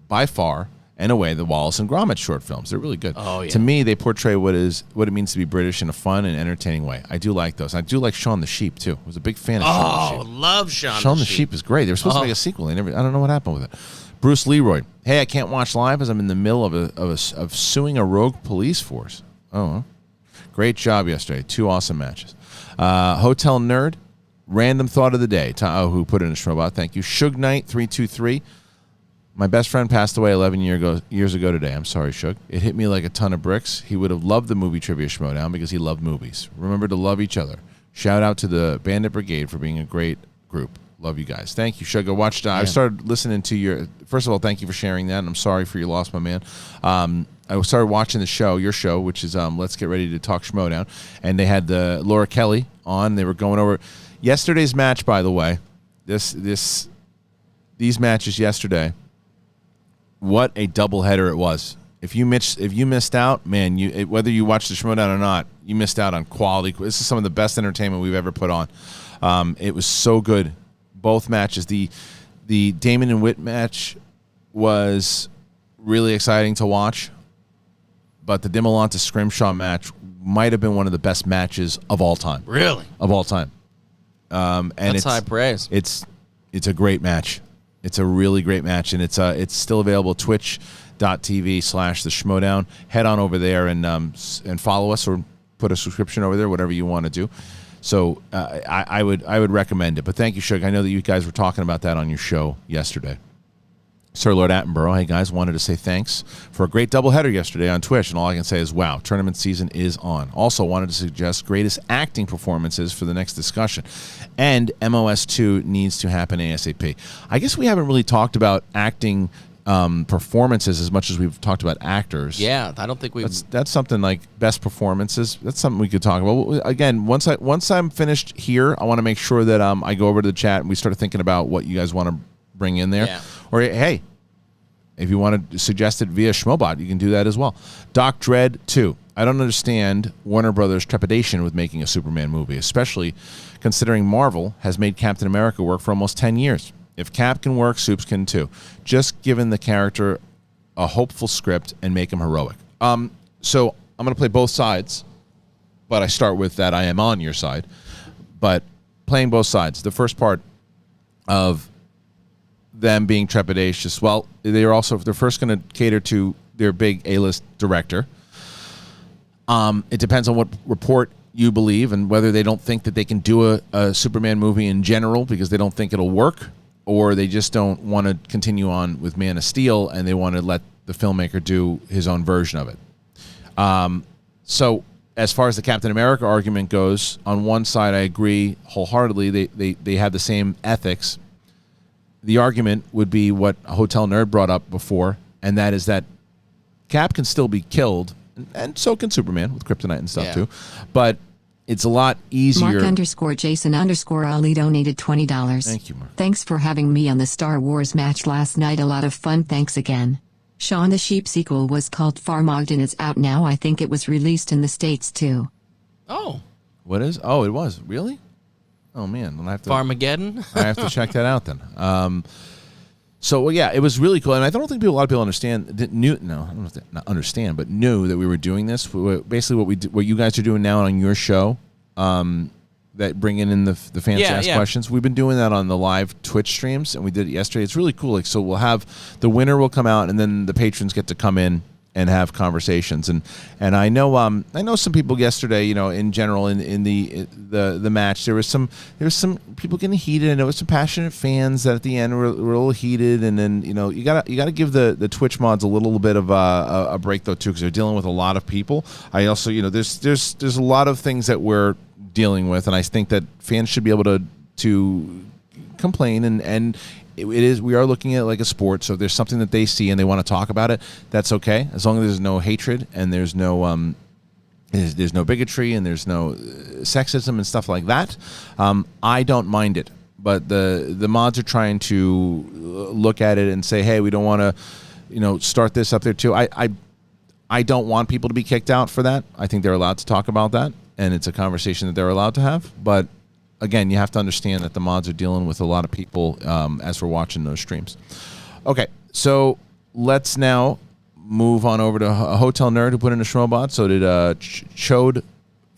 by far and away the Wallace and Gromit short films. They're really good. Oh, yeah. To me, they portray what it means to be British in a fun and entertaining way. I do like those. I do like Shaun the Sheep, too. I was a big fan of Shaun the Sheep. Oh, love Shaun the Sheep. Shaun the Sheep is great. They were supposed to make a sequel. I don't know what happened with it. Bruce Leroy. Hey, I can't watch live as I'm in the middle of suing a rogue police force. Oh, great job yesterday. 2 awesome matches. Hotel Nerd. Random thought of the day. Who put in a Schmobot. Thank you. Suge Knight 323. My best friend passed away 11 years ago today. I'm sorry, Shug. It hit me like a ton of bricks. He would have loved the movie Trivia Schmodown because he loved movies. Remember to love each other. Shout out to the Bandit Brigade for being a great group. Love you guys. Thank you, Shug. I started listening to your... First of all, thank you for sharing that, and I'm sorry for your loss, my man. I started watching your show, which is Let's Get Ready to Talk Schmodown, and they had the Laura Kelly on. They were going over... Yesterday's match, by the way, these matches yesterday... What a doubleheader it was. If you missed out, man, whether you watched the Schmodown or not, you missed out on quality. This is some of the best entertainment we've ever put on. It was so good. Both matches. The Damon and Witt match was really exciting to watch, but the Dimolanta Scrimshaw match might have been one of the best matches of all time. Really? Of all time. And that's high praise. It's a great match. It's a really great match, and it's still available at twitch.tv/the Schmodown. Head on over there and follow us or put a subscription over there, whatever you want to do. So I would recommend it. But thank you, Shug. I know that you guys were talking about that on your show yesterday. Sir Lord Attenborough, hey guys, wanted to say thanks for a great doubleheader yesterday on Twitch, and all I can say is, wow, tournament season is on. Also wanted to suggest greatest acting performances for the next discussion, and MOS2 needs to happen ASAP. I guess we haven't really talked about acting performances as much as we've talked about actors. Yeah, I don't think we've... That's something like best performances. That's something we could talk about. Again, once I'm finished here, I want to make sure that I go over to the chat and we start thinking about what you guys want to bring in there. Yeah. Or, hey, if you want to suggest it via Schmobot, you can do that as well. Doc Dredd 2. I don't understand Warner Brothers' trepidation with making a Superman movie, especially considering Marvel has made Captain America work for almost 10 years. If Cap can work, Supes can too. Just giving the character a hopeful script and make him heroic. So I'm going to play both sides, but I start with that I am on your side. But playing both sides, the first part of them being trepidatious. Well, they're first going to cater to their big A-list director. It depends on what report you believe and whether they don't think that they can do a Superman movie in general because they don't think it'll work, or they just don't want to continue on with Man of Steel and they want to let the filmmaker do his own version of it. So as far as the Captain America argument goes, on one side I agree wholeheartedly. They have the same ethics. The argument would be what Hotel Nerd brought up before, and that is that Cap can still be killed, and so can Superman with kryptonite and stuff too. But it's a lot easier. Mark_Jason_Ali donated $20. Thank you, Mark. Thanks for having me on the Star Wars match last night. A lot of fun. Thanks again. Shaun the Sheep sequel was called Farmogden. It's out now. I think it was released in the States too. Oh. What is? Oh, it was. Really? Oh, man. I have to, Farmageddon? I have to check that out then. So, well, yeah, it was really cool. And I don't think a lot of people understand, knew that we were doing this. Basically, what you guys are doing now on your show, that bringing in the fans to ask questions. We've been doing that on the live Twitch streams, and we did it yesterday. It's really cool. So we'll have the winner will come out, and then the patrons get to come in and have conversations. And I know some people yesterday, in general in the match, there was some people getting heated, and there was some passionate fans that at the end were a little heated. And then you gotta give the Twitch mods a little bit of a break though too, because they're dealing with a lot of people. I also there's a lot of things that we're dealing with, and I think that fans should be able to complain and we are looking at it like a sport. So if there's something that they see and they want to talk about it, that's okay, as long as there's no hatred and there's no bigotry and there's no sexism and stuff like that. I don't mind it, but the mods are trying to look at it and say, hey, we don't want to start this up there too. I don't want people to be kicked out for that. I think they're allowed to talk about that, and it's a conversation that they're allowed to have. But again, you have to understand that the mods are dealing with a lot of people as we're watching those streams. Okay, so let's now move on over to Hotel Nerd, who put in a Schmobot. So did Chode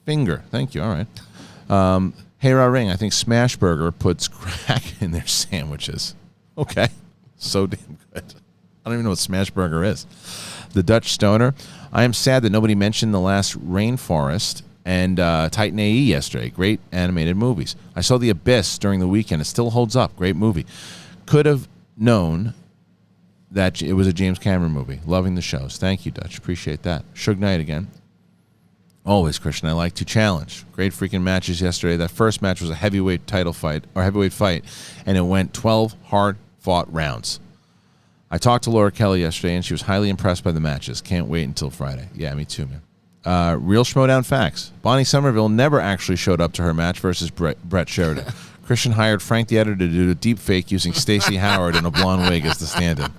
Finger. Thank you. All right. Hey Ra Ring, I think Smashburger puts crack in their sandwiches. Okay, so damn good. I don't even know what Smashburger is. The Dutch Stoner. I am sad that nobody mentioned The Last Rainforest and Titan AE yesterday. Great animated movies. I saw The Abyss during the weekend. It still holds up. Great movie. Could have known that it was a James Cameron movie. Loving the shows. Thank you, Dutch. Appreciate that. Suge Knight again. Always, Christian. I like to challenge. Great freaking matches yesterday. That first match was a heavyweight title fight, or heavyweight fight, and it went 12 hard-fought rounds. I talked to Laura Kelly yesterday, and she was highly impressed by the matches. Can't wait until Friday. Yeah, me too, man. Real Schmodown facts. Bonnie Somerville never actually showed up to her match versus Brett Sheridan. Christian hired Frank the editor to do a deep fake using Stacey Howard in a blonde wig as the stand-in.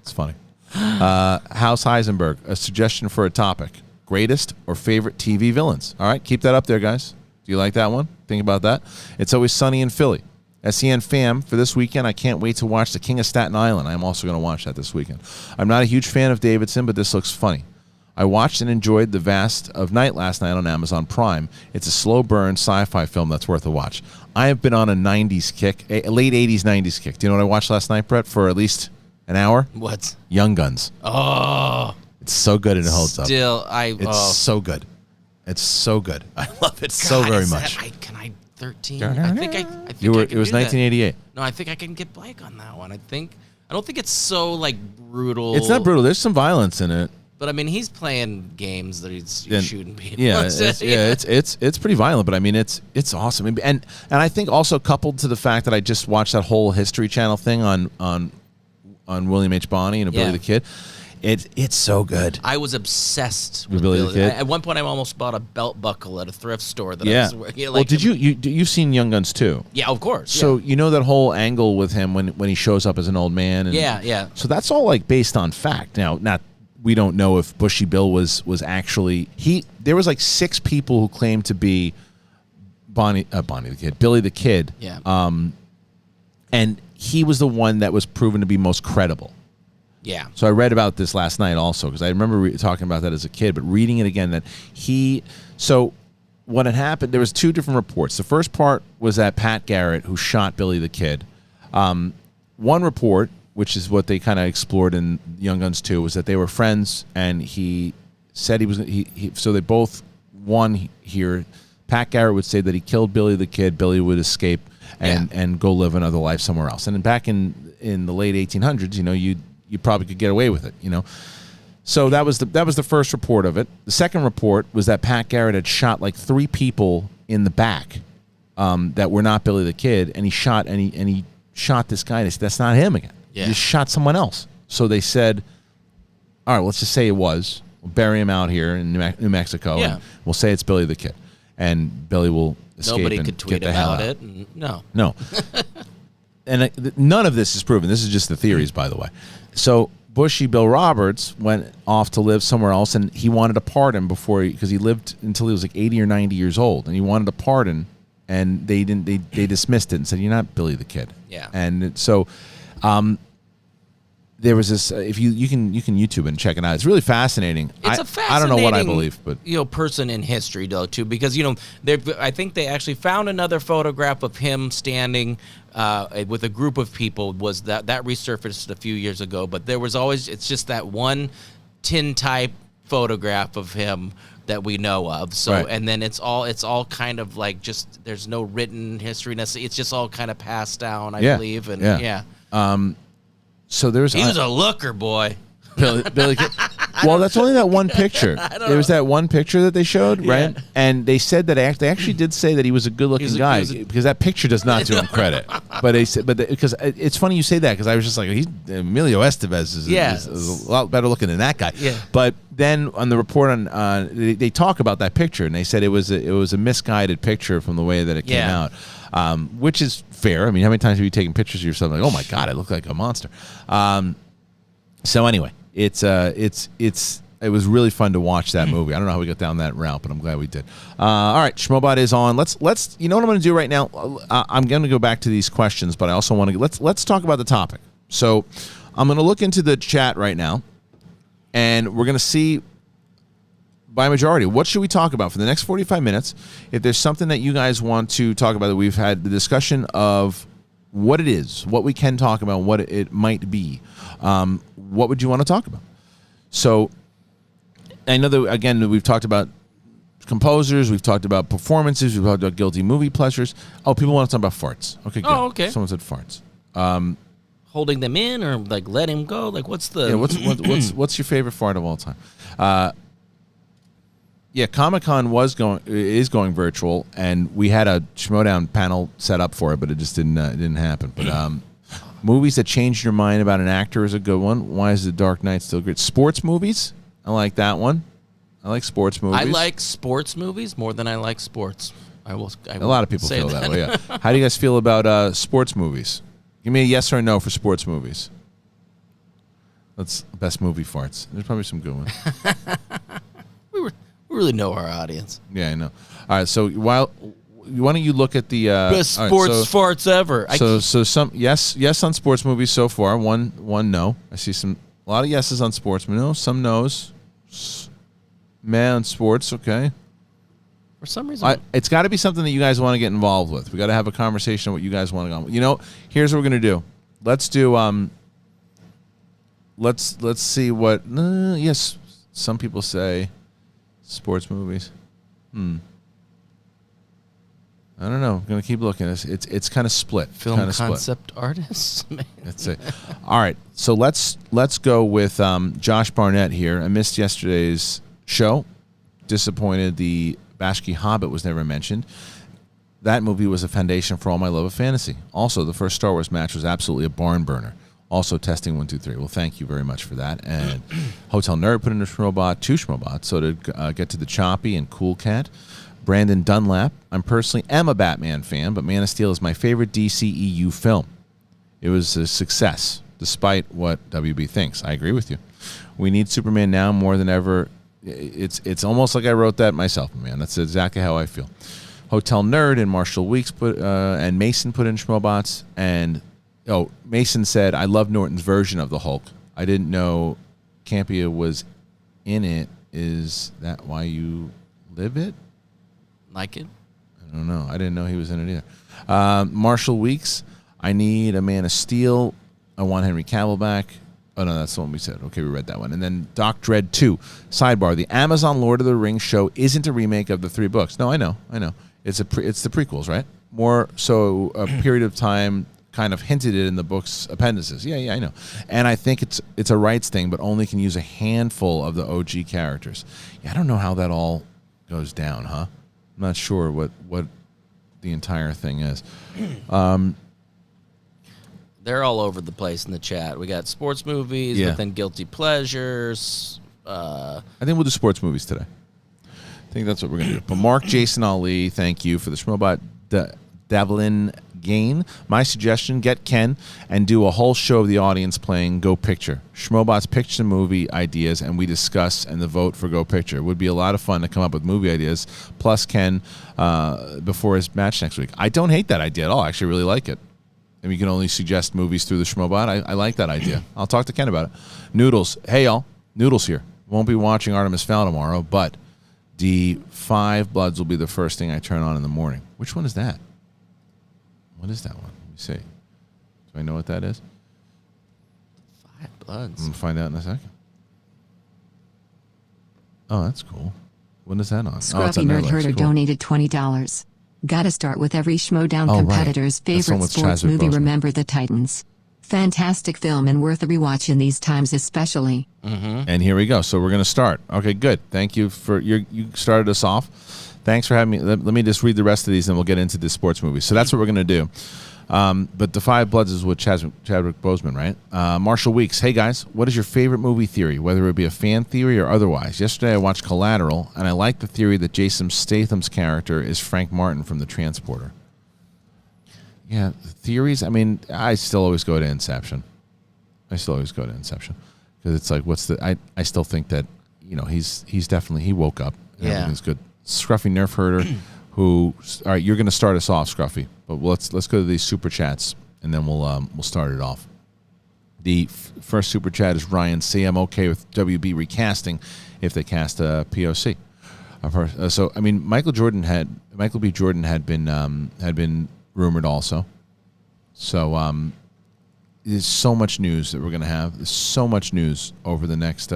It's funny. House Heisenberg, a suggestion for a topic. Greatest or favorite TV villains? All right, keep that up there, guys. Do you like that one? Think about that. It's Always Sunny in Philly. SEN fam, for this weekend, I can't wait to watch The King of Staten Island. I'm also going to watch that this weekend. I'm not a huge fan of Davidson, but this looks funny. I watched and enjoyed The Vast of Night last night on Amazon Prime. It's a slow burn sci-fi film that's worth a watch. I have been on a 90s kick, a late 80s, 90s kick. Do you know what I watched last night, Brett, for at least an hour? What? Young Guns. Oh. It's so good and it holds up. It's so good. It's so good. I love it so very much. Can I 13? I think I can it was 1988. No, I think I can get blank on that one. I don't think it's so brutal. It's not brutal. There's some violence in it. But I mean, he's playing games that he's shooting people. Yeah, it's pretty violent, but I mean, it's awesome. And I think also coupled to the fact that I just watched that whole History Channel thing on William H. Bonney and Billy the Kid. It's so good. I was obsessed with Billy the Kid. At one point, I almost bought a belt buckle at a thrift store. Well, did you've seen Young Guns too? Yeah, of course. So you know that whole angle with him when he shows up as an old man. And, yeah. So that's all based on fact. Now, we don't know if Bushy Bill was actually There was 6 people who claimed to be Billy the Kid. Yeah. And he was the one that was proven to be most credible. Yeah. So I read about this last night also, because I remember talking about that as a kid, but reading it again, so what had happened, there was 2 different reports. The first part was that Pat Garrett, who shot Billy the Kid, one report, which is what they kind of explored in Young Guns 2, was that they were friends, and he said so they both won here. Pat Garrett would say that he killed Billy the Kid. Billy would escape and go live another life somewhere else. And back in the late 1800s, you probably could get away with it, So that was the first report of it. The second report was that Pat Garrett had shot like 3 people in the back that were not Billy the Kid, and he shot this guy. They said, that's not him again. Yeah. He just shot someone else. So they said, all right, let's just say it was. We'll bury him out here in New Mexico. Yeah. And we'll say it's Billy the Kid, and Billy will escape. Nobody and could tweet get the hell about out. it. No. And none of this is proven. This is just the theories, by the way. So Bushy Bill Roberts went off to live somewhere else, and he wanted a pardon because he lived until he was like 80 or 90 years old, and he wanted a pardon, and they didn't. They dismissed it and said, "You're not Billy the Kid." Yeah. And so, there was this. If you can YouTube it and check it out. It's really fascinating. It's a fascinating, I don't know what I believe, but person in history though too, because I think they actually found another photograph of him standing with a group of people. Was that resurfaced a few years ago? But there was always, it's just that one tintype photograph of him that we know of. So right. And then it's all kind of like, just there's no written history necessarily. It's just all kind of passed down, I believe. And yeah. So he was a looker, boy. Billy Kid. Well, that's only that one picture. There was that one picture that they showed, right? And they said that they actually did say that he was a good-looking guy, because that picture does not do him credit. But they said, because it's funny you say that, because I was just like, Emilio Estevez is a lot better looking than that guy. Yeah. But then on the report they talk about that picture, and they said it was a misguided picture from the way that it came out. Which is fair. I mean, how many times have you taken pictures of yourself like, oh my God, I look like a monster? So anyway, it was really fun to watch that movie. I don't know how we got down that route, but I'm glad we did. All right, Schmobot is on. Let's you know what I'm going to do right now? I'm going to go back to these questions, but I also want to let's talk about the topic. So I'm going to look into the chat right now, and we're going to see by majority what should we talk about for the next 45 minutes. If there's something that you guys want to talk about, that we've had the discussion of what it is, what we can talk about, what it might be. What would you want to talk about? So I know that, again, we've talked about composers, we've talked about performances, we've talked about guilty movie pleasures. Oh, people want to talk about farts. Okay, good. Oh, okay. Someone said farts. Holding them in, or like let him go? Like, what's the... Yeah, what's your favorite fart of all time? Yeah, Comic-Con is going virtual, and we had a Schmodown panel set up for it, but it just didn't happen. But movies that changed your mind about an actor is a good one. Why is The Dark Knight still great? Sports movies, I like that one. I like sports movies. I like sports movies more than I like sports. I will a lot of people feel that way. Yeah. How do you guys feel about sports movies? Give me a yes or no for sports movies. That's best movie farts. There's probably some good ones. We really know our audience. Yeah, I know. All right, so why don't you look at the best sports farts ever? So some yes on sports movies so far. One no. I see a lot of yeses on sports, but no, some no's. Man on sports, okay. For some reason, it's got to be something that you guys want to get involved with. We got to have a conversation of what you guys want to go. Here's what we're gonna do. Let's do let's see what. Yes, some people say sports movies. I don't know. I'm gonna keep looking. It's kind of split. Film kinda concept artists. That's it. All right. So let's go with Josh Barnett here. I missed yesterday's show. Disappointed the Bashki Hobbit was never mentioned. That movie was a foundation for all my love of fantasy. Also, the first Star Wars match was absolutely a barn burner. Also, testing 1, 2, 3. Well, thank you very much for that. And Hotel Nerd put in a Schmobot, 2 Schmobots. So to get to the Choppy and Cool Cat. Brandon Dunlap. I personally am a Batman fan, but Man of Steel is my favorite DCEU film. It was a success, despite what WB thinks. I agree with you. We need Superman now more than ever. It's almost like I wrote that myself, man. That's exactly how I feel. Hotel Nerd and Marshall Weeks and Mason put in Schmobots. And Mason said, I love Norton's version of the Hulk. I didn't know Campia was in it. Is that why you live it? Like it? I don't know. I didn't know he was in it either. Marshall Weeks, I need a Man of Steel I want Henry Cavill back. Oh, no, that's the one we said. Okay, we read that one. And then Doc Dredd 2. Sidebar, the Amazon Lord of the Rings show isn't a remake of the 3 books. No, I know. It's the prequels, right? More so a period of time kind of hinted it in the book's appendices. Yeah, I know. And I think it's a rights thing, but only can use a handful of the OG characters. Yeah, I don't know how that all goes down, huh? I'm not sure what the entire thing is. They're all over the place in the chat. We got sports movies, but then guilty pleasures. I think we'll do sports movies today. I think that's what we're going to do. But Mark Jason Ali, thank you for the Schmobot Davlin Gain. My suggestion, get Ken and do a whole show of the audience playing Go Picture. Schmobots pitch the movie ideas, and we discuss and the vote for Go Picture. It would be a lot of fun to come up with movie ideas, plus Ken before his match next week. I don't hate that idea at all. I actually really like it. And you can only suggest movies through the Schmobot. I like that idea. I'll talk to Ken about it. Noodles. Hey, y'all. Noodles here. Won't be watching Artemis Fowl tomorrow, but the 5 Bloods will be the first thing I turn on in the morning. Which one is that? What is that one? Let me see. Do I know what that is? 5 Bloods. I'm going to find out in a second. Oh, that's cool. When is that on? Scruffy Nerd Herder donated $20. Gotta start with every Schmodown competitor's favorite sports movie, Remember the Titans. Fantastic film and worth a rewatch in these times especially. Mm-hmm. And here we go. So we're going to start. Okay, good. Thank you for you started us off. Thanks for having me. Let me just read the rest of these and we'll get into the sports movies. So that's what we're going to do. But the 5 Bloods is with Chadwick Boseman, right? Marshall Weeks. Hey, guys, what is your favorite movie theory, whether it be a fan theory or otherwise? Yesterday I watched Collateral, and I like the theory that Jason Statham's character is Frank Martin from The Transporter. Yeah, theories. I mean, I still always go to Inception. Because it's like, I still think that, he's definitely, he woke up. And everything's good. Scruffy Nerf Herder, who, all right, you're going to start us off, Scruffy. But let's go to these super chats, and then we'll start it off. The first super chat is Ryan. Say I'm okay with WB recasting if they cast a POC. So I mean, Michael B. Jordan had been rumored also. So there's so much news that we're going to have. There's so much news over the next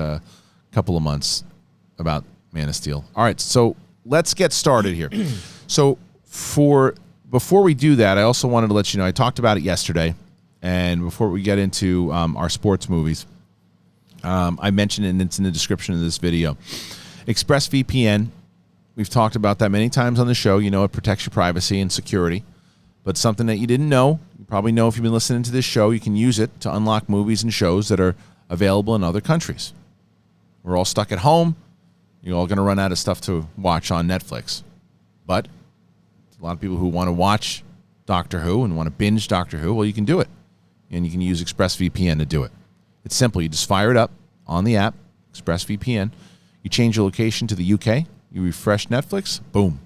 couple of months about Man of Steel. All right, so let's get started here. So before we do that, I also wanted to let you know, I talked about it yesterday, and before we get into our sports movies, I mentioned it, and it's in the description of this video. ExpressVPN, we've talked about that many times on the show. It protects your privacy and security, but something that you didn't know, you probably know if you've been listening to this show, you can use it to unlock movies and shows that are available in other countries. We're all stuck at home. You're all going to run out of stuff to watch on Netflix. But a lot of people who want to watch Doctor Who and want to binge Doctor Who, well, you can do it. And you can use ExpressVPN to do it. It's simple. You just fire it up on the app, ExpressVPN. You change your location to the UK. You refresh Netflix. Boom.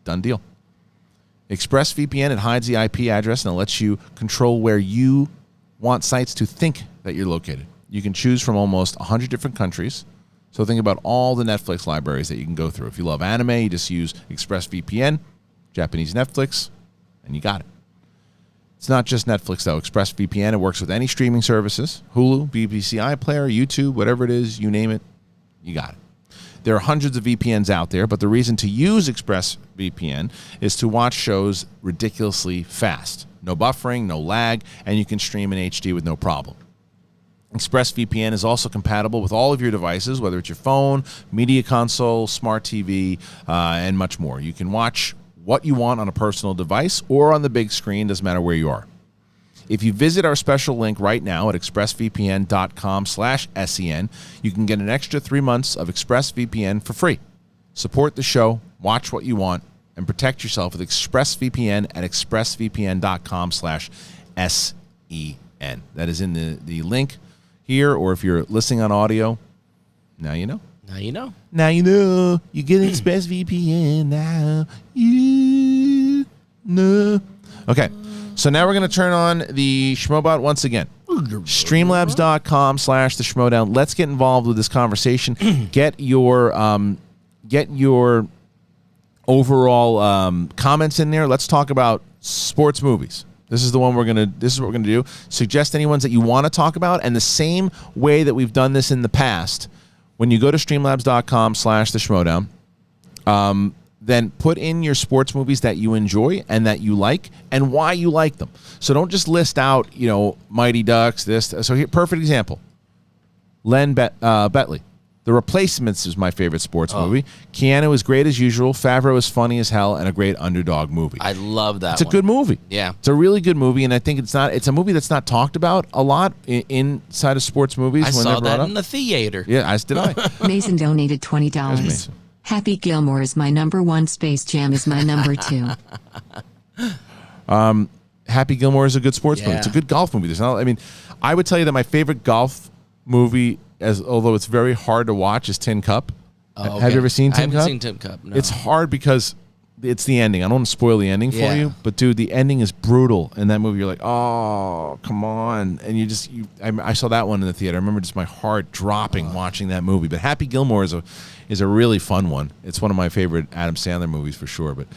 Done deal. ExpressVPN, it hides the IP address and it lets you control where you want sites to think that you're located. You can choose from almost 100 different countries. So think about all the Netflix libraries that you can go through. If you love anime, you just use ExpressVPN, Japanese Netflix, and you got it. It's not just Netflix, though. ExpressVPN, it works with any streaming services, Hulu, BBC iPlayer, YouTube, whatever it is, you name it, you got it. There are hundreds of VPNs out there, but the reason to use ExpressVPN is to watch shows ridiculously fast. No buffering, no lag, and you can stream in HD with no problem. ExpressVPN is also compatible with all of your devices, whether it's your phone, media console, smart TV, and much more. You can watch what you want on a personal device or on the big screen, doesn't matter where you are. If you visit our special link right now at expressvpn.com/SEN, you can get an extra 3 months of ExpressVPN for free. Support the show, watch what you want, and protect yourself with ExpressVPN at expressvpn.com/SEN. That is in the link here, or if you're listening on audio, now you know. Now you know. Now you know. You get ExpressVPN now. You know. Okay, so now we're going to turn on the Schmobot once again. Streamlabs.com/the Schmodown. Let's get involved with this conversation. Get your overall comments in there. Let's talk about sports movies. This is what we're gonna do. Suggest any ones that you want to talk about, and the same way that we've done this in the past. When you go to streamlabs.com/the then put in your sports movies that you enjoy and that you like and why you like them. So don't just list out, Mighty Ducks, this. So here, perfect example. Len Bentley. The Replacements is my favorite sports movie. Keanu is great as usual. Favreau is funny as hell and a great underdog movie. I love that. It's a good movie. Yeah. It's a really good movie, and I think it's a movie that's not talked about a lot inside of sports movies. I saw that in the theater. Yeah, as did I. Mason donated $20. Mason. Happy Gilmore is my number 1. Space Jam is my number 2. Happy Gilmore is a good sports movie. It's a good golf movie. I would tell you that my favorite golf movie, although it's very hard to watch, is Tin Cup. Okay. Have you ever seen Tin Cup? I haven't seen Tin Cup, no. It's hard because it's the ending. I don't want to spoil the ending for you, but dude, the ending is brutal in that movie. You're like, oh, come on. And I saw that one in the theater. I remember just my heart dropping watching that movie. But Happy Gilmore is a really fun one. It's one of my favorite Adam Sandler movies for sure. But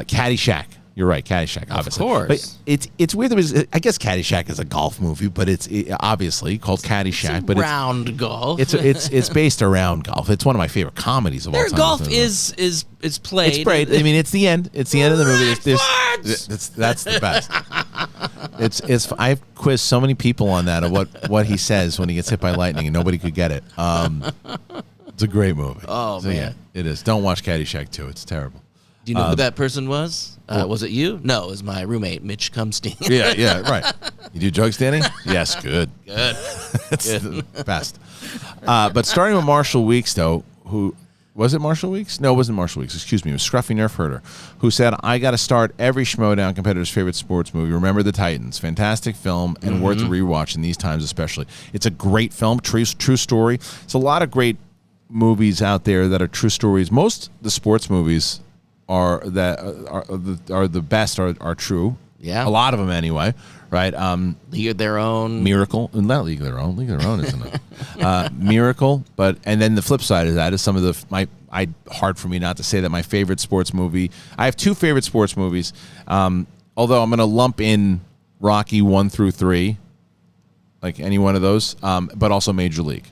Caddyshack. You're right, Caddyshack, obviously. Of course. But it's weird. I guess Caddyshack is a golf movie, but it's obviously called Caddyshack. But round golf. It's based around golf. It's one of my favorite comedies of all time. Golf is played. It's played. It's the end. It's the end of the movie. That's the best. I've quizzed so many people on that of what he says when he gets hit by lightning, and nobody could get it. It's a great movie. Oh, man. Yeah, it is. Don't watch Caddyshack 2. It's terrible. Do you know who that person was? Was it you? No, it was my roommate, Mitch Cumstein. yeah, right. You do drug standing? Yes, good. Good. It's the best. But starting with Marshall Weeks, though, who... Was it Marshall Weeks? No, it wasn't Marshall Weeks. Excuse me. It was Scruffy Nerf Herder, who said, I got to start every Schmodown competitor's favorite sports movie, Remember the Titans. Fantastic film and worth a rewatch in these times especially. It's a great film, true story. It's a lot of great movies out there that are true stories. Most of the sports movies are the best are true. Yeah. A lot of them anyway, right? League of Their Own. Miracle. Not League of Their Own. League of Their Own isn't it? Miracle. And then the flip side of that is some of hard for me not to say that my favorite sports movie. I have 2 favorite sports movies, although I'm going to lump in Rocky 1 through 3, like any one of those, but also Major League.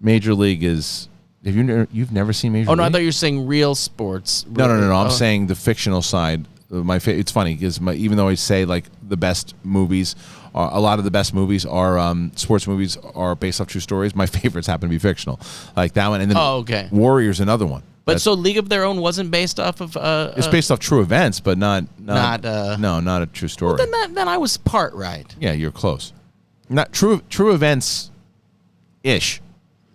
Major League is... You've never seen Major League? Oh, no, I thought you were saying real sports. No. I'm saying the fictional side. It's funny because even though I say like the best movies, a lot of the best movies are sports movies are based off true stories. My favorites happen to be fictional, like that one. And then okay. Warrior's another one. But so League of Their Own wasn't based off of. It's based off true events, but not a true story. Well, then I was part right. Yeah, you're close. Not true events, ish.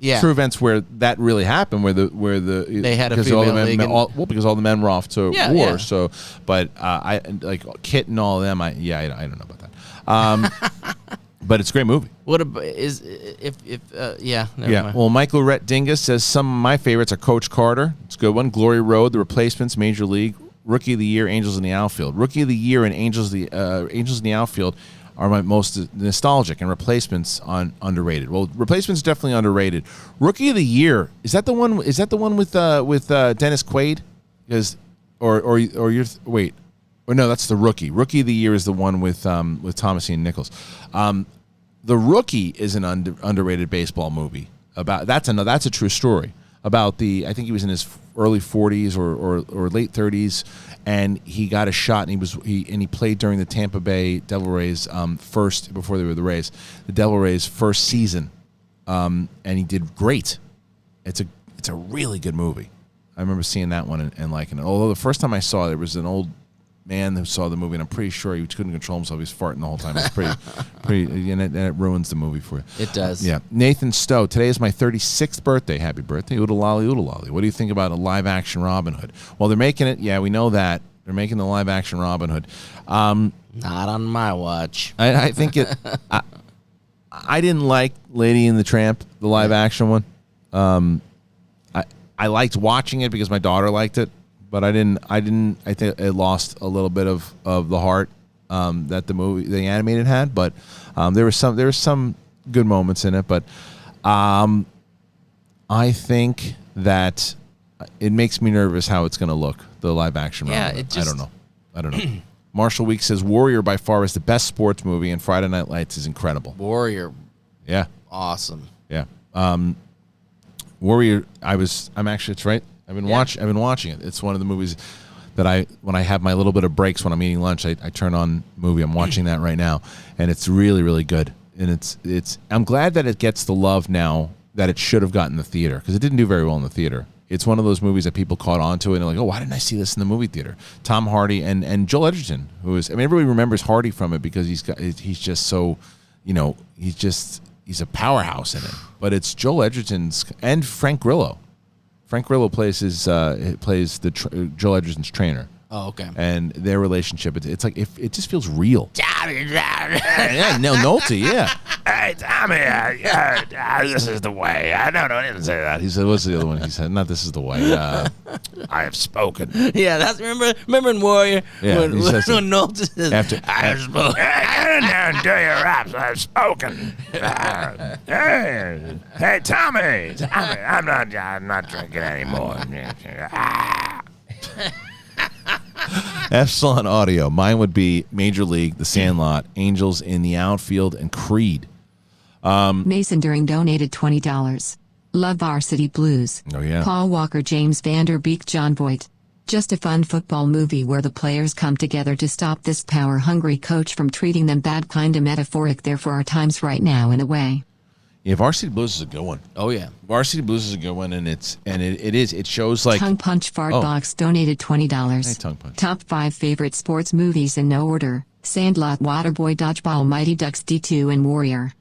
Yeah. True events where that really happened, where they had a female league. Because all the men were off to war. Yeah. So, but I like Kit and all of them. I don't know about that. But it's a great movie. What about never mind. Well, Michael Rhett Dingus says some of my favorites are Coach Carter. It's a good one. Glory Road, The Replacements, Major League, Rookie of the Year, Angels in the Outfield. Rookie of the Year and Angels in the Outfield are my most nostalgic, and Replacements underrated. Well, Replacements definitely underrated. Rookie of the Year, is that the one? Is that the one with Dennis Quaid? That's the Rookie. Rookie of the Year is the one with Thomasine Nichols. The Rookie is an underrated baseball movie that's a true story about I think he was in his early 40s or late 30s, and he got a shot, and he played during the Tampa Bay Devil Rays before they were the Rays, the Devil Rays first season, and he did great. It's a really good movie. I remember seeing that one and liking it. Although the first time I saw it, there was an old man who saw the movie, and I'm pretty sure he couldn't control himself. He was farting the whole time. It's pretty, and it ruins the movie for you. It does. Yeah. Nathan Stowe, today is my 36th birthday. Happy birthday. Oodalali, oodalali. What do you think about a live-action Robin Hood? Well, they're making it. Yeah, we know that. They're making the live-action Robin Hood. Not on my watch. I think it... I didn't like Lady and the Tramp, the live-action one. I liked watching it because my daughter liked it. But I think it lost a little bit of the heart that the animated had. But there were some good moments in it. But I think that it makes me nervous how it's going to look, the live action. Yeah, I don't know. Marshall Week says Warrior by far is the best sports movie, and Friday Night Lights is incredible. Warrior. Yeah. Awesome. Yeah. Warrior, it's right. I've been watching it. It's one of the movies that when I have my little bit of breaks when I'm eating lunch, I turn on movie. I'm watching that right now, and it's really, really good. And I'm glad that it gets the love now that it should have gotten in the theater, because it didn't do very well in the theater. It's one of those movies that people caught on to, and they're like, oh, why didn't I see this in the movie theater? Tom Hardy and Joel Edgerton, everybody remembers Hardy from it because he's just so, he's a powerhouse in it. But it's Joel Edgerton's and Frank Grillo. Frank Grillo plays Joel Edgerton's trainer. Oh, okay. And their relationship, it's like it just feels real. Yeah, Nolte, yeah. Hey, Tommy, this is the way. No, he didn't say that. He said, what's the other one? He said, no, this is the way. I have spoken. Yeah, that's remember in Warrior when Nolte says, I have spoken. Get in there and do your raps. I have spoken. Hey, Tommy, I'm not drinking anymore. Epsilon Audio. Mine would be Major League, The Sandlot, Angels in the Outfield, and Creed. Mason During donated $20. Love Varsity Blues. Oh, yeah. Paul Walker, James Vanderbeek, John Voight. Just a fun football movie where the players come together to stop this power-hungry coach from treating them bad, kinda metaphoric. Therefore, our times right now in a way. Yeah, Varsity Blues is a good one. Oh, yeah. Varsity Blues is a good one, and it shows like... Tongue Punch Fart Box donated $20. Hey, Tongue Punch. Top 5 favorite sports movies in no order: Sandlot, Waterboy, Dodgeball, Mighty Ducks, D2, and Warrior.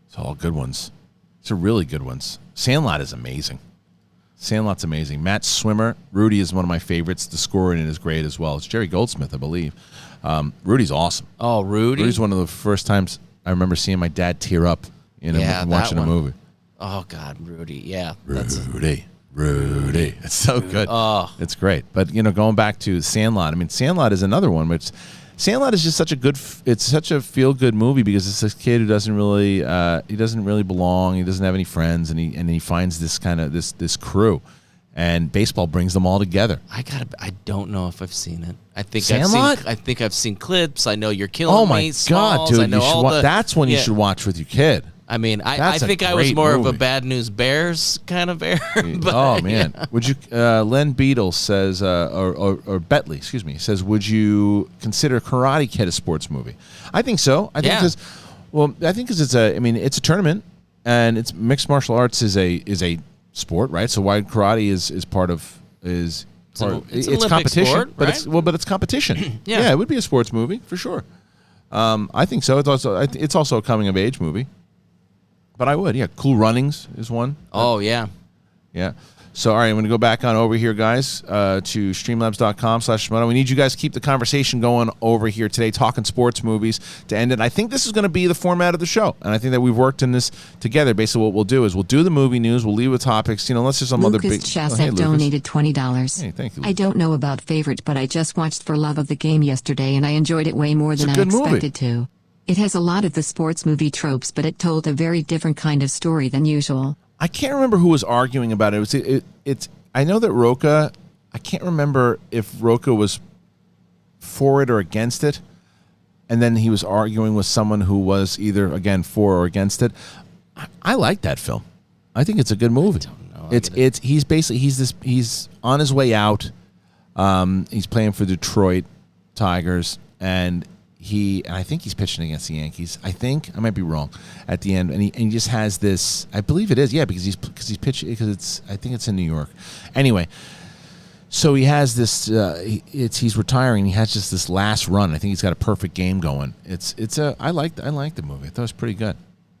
It's all good ones. It's a really good ones. Sandlot is amazing. Sandlot's amazing. Matt Swimmer, Rudy is one of my favorites. The score in it is great as well. It's Jerry Goldsmith, I believe. Rudy's awesome. Oh, Rudy's one of the first times I remember seeing my dad tear up watching a movie. Oh, God, Rudy. Yeah. Rudy. It's so good. Oh. It's great. But, going back to Sandlot, Sandlot is another one, which Sandlot is just it's such a feel-good movie because it's this kid who doesn't really belong. He doesn't have any friends, and he finds this kind of this crew. And baseball brings them all together. I don't know if I've seen it. I think Sandlot? I've seen clips. I know You're Killing Me. Oh my God, dude! That's when you should watch with your kid. I think I was more of a Bad News Bears kind of bear. Oh man, yeah. Would you? Len Beadle says, or Betley, excuse me, says, would you consider Karate Kid a sports movie? I think so. I think because it's a tournament, and it's mixed martial arts is a sport, right? So why karate is part of it's competition, sport, right? but it's competition. Yeah, it would be a sports movie for sure. I think so. It's also a coming of age movie. But I would, yeah. Cool Runnings is one. Oh, yeah. Yeah. So, all right, I'm going to go back on over here, guys, to streamlabs.com/Shimono. We need you guys to keep the conversation going over here today, talking sports movies to end it. I think this is going to be the format of the show, and I think that we've worked in this together. Basically, what we'll do is we'll do the movie news, we'll leave with topics, let's just some other big... Shashek donated $20. Hey, thank you, Lucas. I don't know about favorite, but I just watched For Love of the Game yesterday, and I enjoyed it way more than I expected to. It has a lot of the sports movie tropes, but it told a very different kind of story than usual. I can't remember who was arguing about it. It's. I know that Roca. I can't remember if Roca was for it or against it, and then he was arguing with someone who was either again for or against it. I like that film. I think it's a good movie. I don't know. He's on his way out. He's playing for Detroit Tigers, and I think he's pitching against the Yankees. I might be wrong at the end, and he just has this. I believe it is, yeah, because he's pitching because I think it's in New York. Anyway, so he has this. He's retiring. He has just this last run. I think he's got a perfect game going. I like the movie. I thought it was pretty good.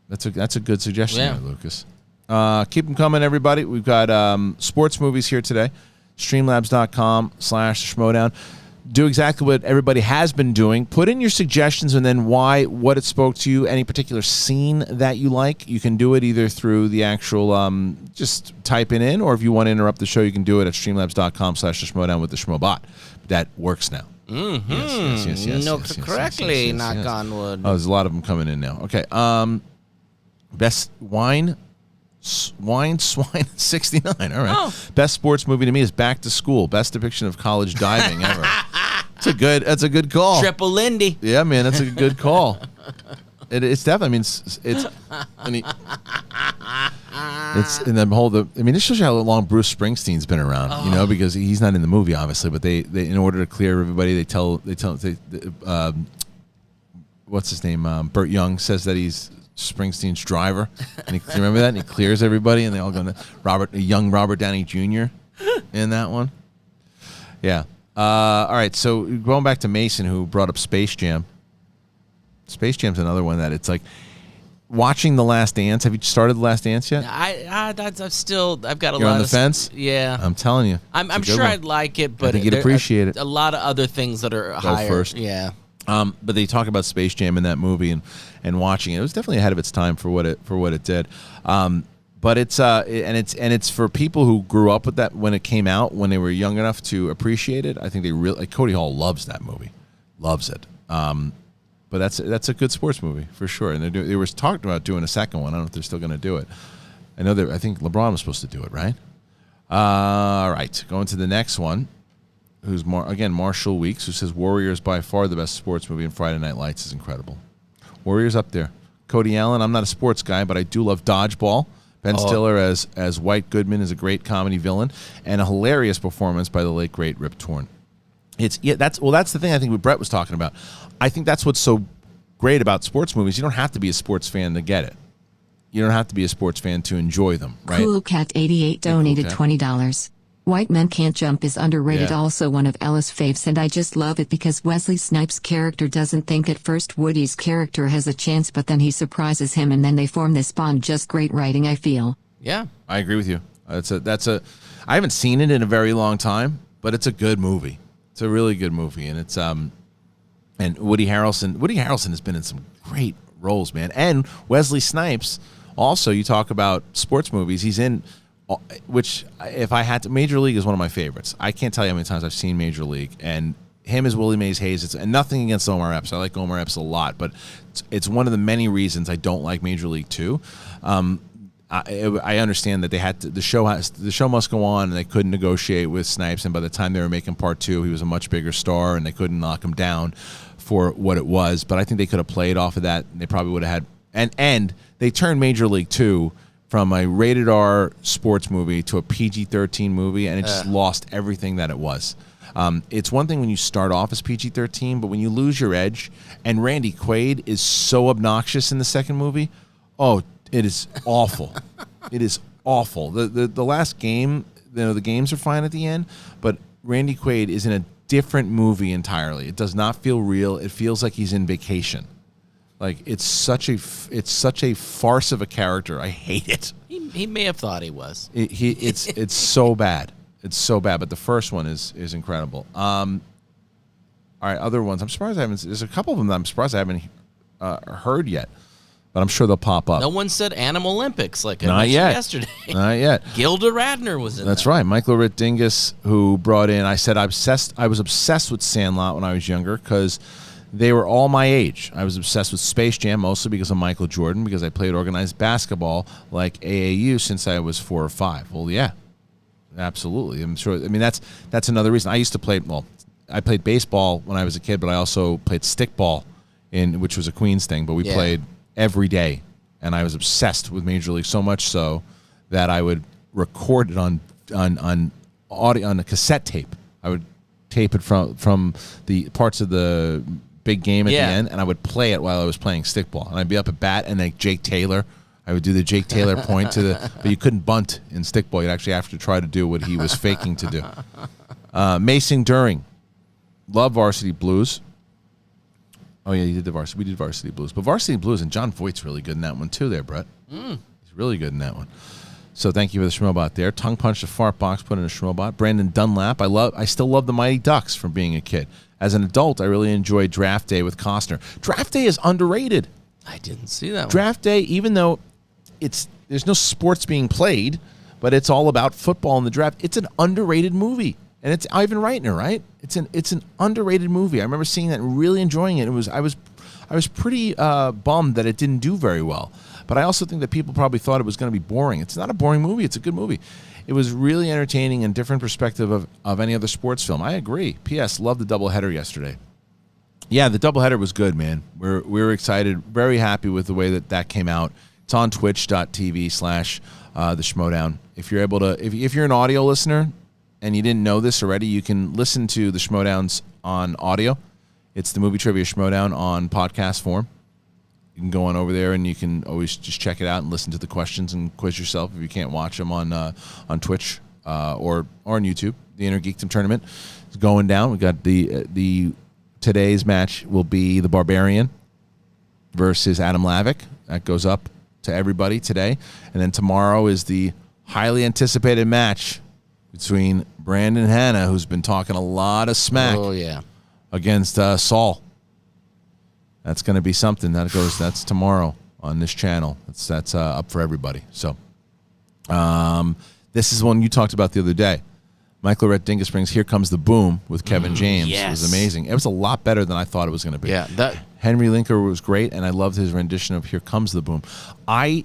That's a good suggestion, there, Lucas. Keep them coming, everybody. We've got sports movies here today. Streamlabs.com/Schmodown. Do exactly what everybody has been doing. Put in your suggestions and then what it spoke to you, any particular scene that you like. You can do it either through the actual, just type it in, or if you want to interrupt the show, you can do it at streamlabs.com/Schmodown with the Schmobot. That works now. Mm-hmm. Yes. Correctly, knock on wood. Oh, there's a lot of them coming in now. Okay. Best Swine 69. All right. Oh. Best sports movie to me is Back to School. Best depiction of college diving ever. That's a good call. Triple Lindy. Yeah, man, that's a good call. It's definitely. I mean, this shows you how long Bruce Springsteen's been around. You know, because he's not in the movie, obviously. But they in order to clear everybody, they tell what's his name? Burt Young says that he's Springsteen's driver. And you remember that? And he clears everybody, and they all go to young Robert Downey Jr. in that one. Yeah. All right. So going back to Mason, who brought up Space Jam. Space Jam's another one that it's like watching The Last Dance. Have you started The Last Dance yet? I've got a You're lot on the fence? Yeah. I'm telling you. I'm sure I'd like it, but I think you'd appreciate it. A lot of other things that are higher. First. Yeah. But they talk about Space Jam in that movie and watching it. It was definitely ahead of its time for what it did. But it's for people who grew up with that when it came out, when they were young enough to appreciate it. I think they really like Cody Hall loves that movie, loves it. But that's a good sports movie for sure. And they were talking about doing a second one. I don't know if they're still going to do it. I think LeBron was supposed to do it, right? All right, going to the next one. Who's Marshall Weeks, who says Warriors by far the best sports movie, and Friday Night Lights is incredible. Warriors up there. Cody Allen, I'm not a sports guy, but I do love Dodgeball. Ben Stiller as White Goodman is a great comedy villain, and a hilarious performance by the late great Rip Torn. That's the thing I think what Brett was talking about. I think that's what's so great about sports movies. You don't have to be a sports fan to get it. You don't have to be a sports fan to enjoy them, right? Cool Cat 88 donated $20. White Men Can't Jump is underrated, also one of Ella's faves, and I just love it because Wesley Snipes' character doesn't think at first Woody's character has a chance, but then he surprises him and then they form this bond. Just great writing, I feel. Yeah. I agree with you. I haven't seen it in a very long time, but it's a good movie. It's a really good movie, and it's and Woody Harrelson has been in some great roles, man. And Wesley Snipes also, you talk about sports movies, he's in which, if I had to, Major League is one of my favorites. I can't tell you how many times I've seen Major League, and him as Willie Mays Hayes. And nothing against Omar Epps. I like Omar Epps a lot, but it's one of the many reasons I don't like Major League 2. I understand that they had to, the show must go on, and they couldn't negotiate with Snipes. And by the time they were making part 2, he was a much bigger star, and they couldn't knock him down for what it was. But I think they could have played off of that. And they probably would have had, and they turned Major League 2 from a rated R sports movie to a PG-13 movie, and it just lost everything that it was. It's one thing when you start off as PG-13, but when you lose your edge, and Randy Quaid is so obnoxious in the second movie, it is awful. It is awful. The last game, the games are fine at the end, but Randy Quaid is in a different movie entirely. It does not feel real. It feels like he's in Vacation. Like it's such a farce of a character. I hate it. He may have thought he was. It's so bad. It's so bad. But the first one is incredible. All right, other ones. I'm surprised I haven't. There's a couple of them that I'm surprised I haven't heard yet. But I'm sure they'll pop up. No one said Animal Olympics like I mentioned yesterday. Not yet. Gilda Radner was in That's right. Michael Ritt Dingus, who brought in, I was obsessed with Sandlot when I was younger because they were all my age. I was obsessed with Space Jam, mostly because of Michael Jordan, because I played organized basketball like AAU since I was 4 or 5. Well, yeah, absolutely. I'm sure. I mean, that's another reason. I used to play, I played baseball when I was a kid, but I also played stickball, which was a Queens thing, but we played every day, and I was obsessed with Major League, so much so that I would record it on audio, on a cassette tape. I would tape it from the parts of the big game at the end, and I would play it while I was playing stickball. And I'd be up at bat, and like Jake Taylor, I would do the Jake Taylor point but you couldn't bunt in stickball. You'd actually have to try to do what he was faking to do. Mason During, love Varsity Blues. Oh, yeah, you did we did Varsity Blues. But Varsity Blues, and John Voight's really good in that one, too, there, Brett. He's really good in that one. So thank you for the Schmobot there. Tongue Punch the Fart Box, put in a Schmobot. Brandon Dunlap, I still love the Mighty Ducks from being a kid. As an adult, I really enjoyed Draft Day with Costner. Draft Day is underrated. I didn't see that one. Draft Day, even though there's no sports being played, but it's all about football in the draft, it's an underrated movie. And it's Ivan Reitner, right? It's an underrated movie. I remember seeing that and really enjoying it. I was pretty bummed that it didn't do very well. But I also think that people probably thought it was going to be boring. It's not a boring movie. It's a good movie. It was really entertaining and different perspective of any other sports film. I agree. P.S. Loved the doubleheader yesterday. Yeah, the doubleheader was good, man. We were excited, very happy with the way that came out. It's on twitch.tv/the Schmodown. If you're able to, if you're an audio listener and you didn't know this already, you can listen to the Schmodowns on audio. It's the Movie Trivia Schmodown on podcast form. You can go on over there and you can always just check it out and listen to the questions and quiz yourself if you can't watch them on Twitch or on YouTube. The Inner Geekdom tournament is going down. We got the today's match will be the Barbarian versus Adam Lavick. That goes up to everybody today. And then tomorrow is the highly anticipated match between Brandon Hanna, who's been talking a lot of smack against Saul. That's going to be something. That's tomorrow on this channel. That's up for everybody. So this is one you talked about the other day. Michael Rhett Dingus brings Here Comes the Boom with Kevin James. Yes. It was amazing. It was a lot better than I thought it was going to be. Yeah, Henry Linker was great, and I loved his rendition of Here Comes the Boom. I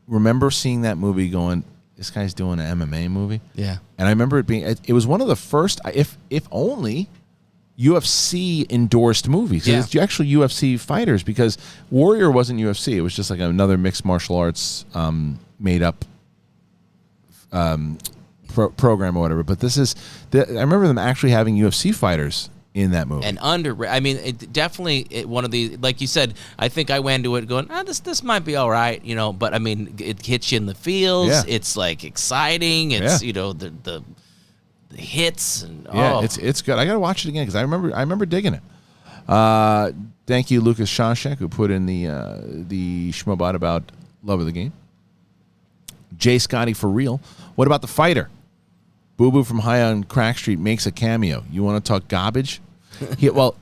remember seeing that movie going, this guy's doing an MMA movie? Yeah. And I remember it was one of the first, if only, UFC-endorsed movies. Yeah. It's actually UFC fighters, because Warrior wasn't UFC. It was just like another mixed martial arts made-up program or whatever. But I remember them actually having UFC fighters in that movie. And it definitely one of the, like you said, I think I went into it going, this might be all right, but I mean, it hits you in the feels. Yeah. It's like exciting. It's, the hits and it's good. I got to watch it again because I remember digging it. Thank you, Lucas Shashek, who put in the Schmobot about love of the game. Jay Scotty for real. What about the fighter? Boo Boo from High on Crack Street makes a cameo. You want to talk garbage?